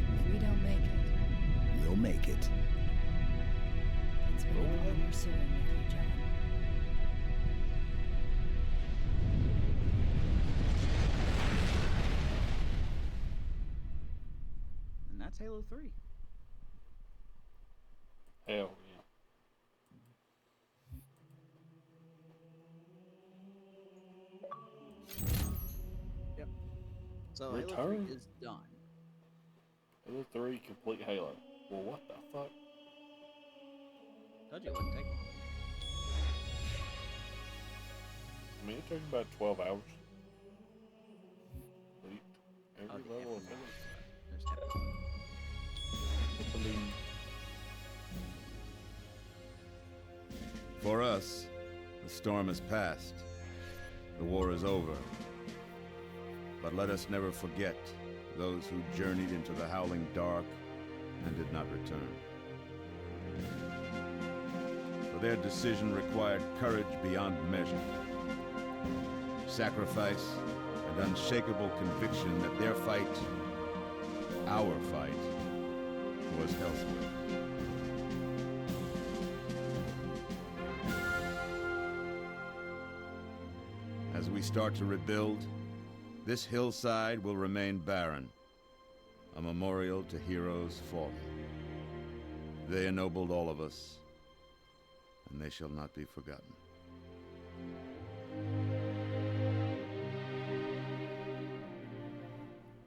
If we don't make it, We'll make it. it's been an honor serving with you, John. And that's Halo 3. Hell yeah. Yep. So Halo Return? 3 is done. Halo 3 complete Halo. Well, what the fuck? Told you it wouldn't take long. I mean, it took about 12 hours. Complete every Oh, the level of epic. Halo. There's epic. Complete. For us, the storm has passed. The war is over. But let us never forget those who journeyed into the howling dark and did not return. For their decision required courage beyond measure, sacrifice, and unshakable conviction that their fight, our fight, was elsewhere. As we start to rebuild, this hillside will remain barren, a memorial to heroes fallen. They ennobled all of us, and they shall not be forgotten.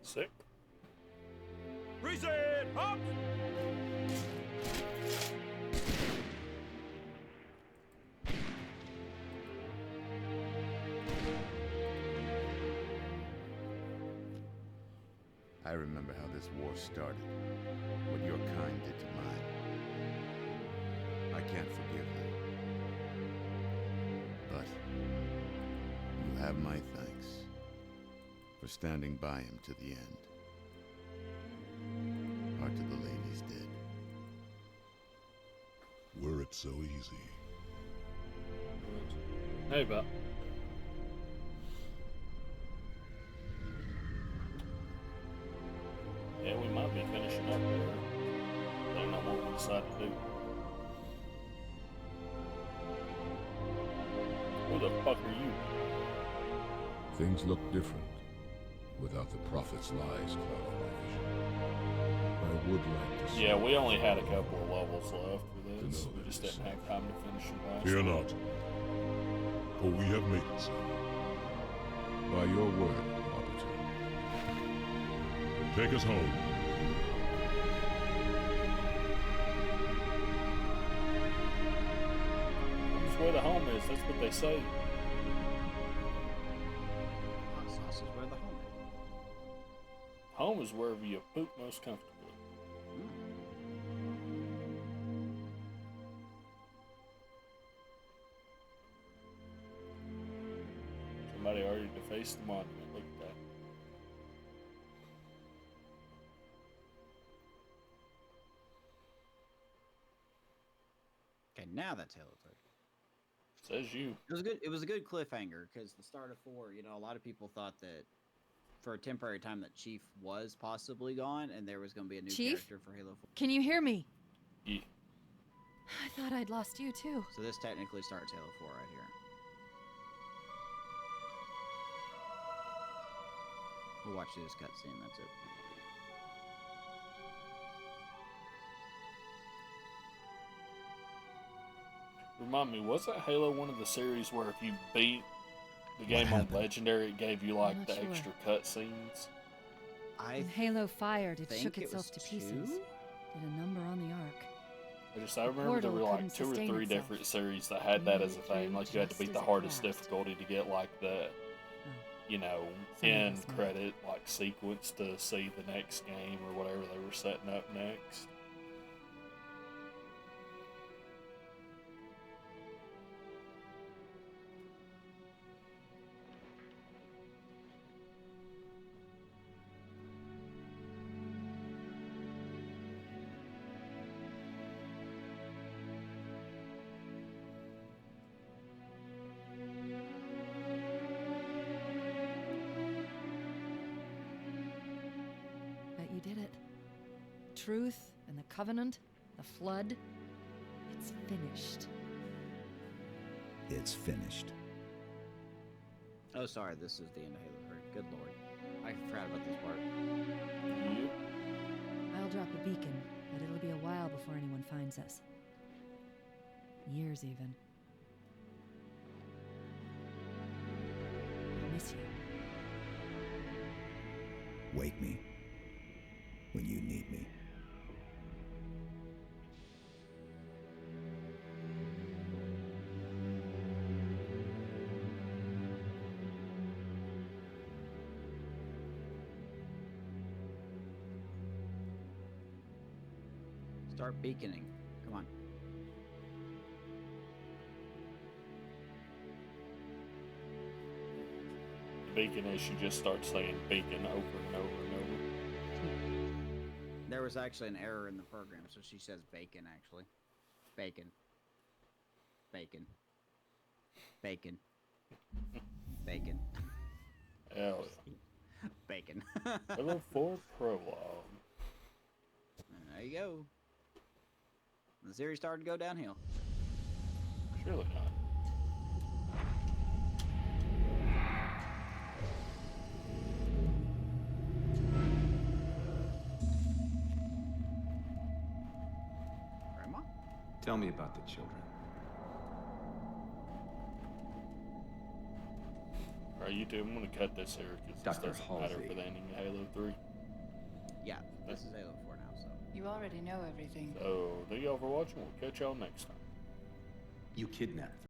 Sick. Reset! Up! I remember how this war started, what your kind did to mine. I can't forgive them. But you have my thanks for standing by him to the end. Heart to the ladies dead. Were it so easy. Hey, Bob. Yeah, we might be finishing up there. Depending on what we decide to do. Who the fuck are you? Things look different without the prophet's lies clouding my vision. I would like to see. Yeah, we only had a couple of levels left for this. know We just this. didn't have time to finish them last Fear week. not, for we have made it so. By your word, Arbiter. Take us home. That's where the home is. That's what they say. Hot sauce is where the home is. Home is wherever you poop most comfortably. Somebody already defaced the monument. Look at that. Okay, now that's Halo 3. Says you. It was good. It was a good cliffhanger because the start of 4. You know, a lot of people thought that for a temporary time that Chief was possibly gone, and there was going to be a new Chief? character for Halo 4. Can you hear me? Yeah. I thought I'd lost you too. So this technically starts Halo 4 right here. We'll watch this cutscene. That's it. Remind me, wasn't Halo one of the series where if you beat the game on happened? Legendary, it gave you like not the sure. extra cutscenes? When Halo fired, it think shook it itself was to pieces. 2? Did a number on the arc. I remember there were portal like couldn't 2 or sustain 3 itself. different series that had that as a thing. Through Like you had to just beat the as it hardest collapsed. difficulty to get like the, you know, Some of end us might. credit like sequence to see the next game or whatever they were setting up next. Bet you did it. Truth and the Covenant, the Flood. It's finished. It's finished. Oh, sorry. This is the end of Halo 3. Good lord. I forgot about this part. Yep. I'll drop a beacon, but it'll be a while before anyone finds us. Years, even. I'll miss you. Wake me when you need me. Start beaconing. Come on. The beacon is you just start saying beacon over and over and over. There was actually an error in the program, so she says bacon, actually. Bacon. Bacon. Bacon. Bacon. Hell Bacon. yeah. Halo 4 prologue. There you go. The series started to go downhill. Surely not. Grandma? Tell me about the children. Alright, you two, I'm gonna cut this here because this Dr. doesn't matter Halsey. for the ending of Halo 3. Yeah, this is Halo 4 now, so. You already know everything. So, thank y'all for watching. We'll catch y'all next time. You kidnapped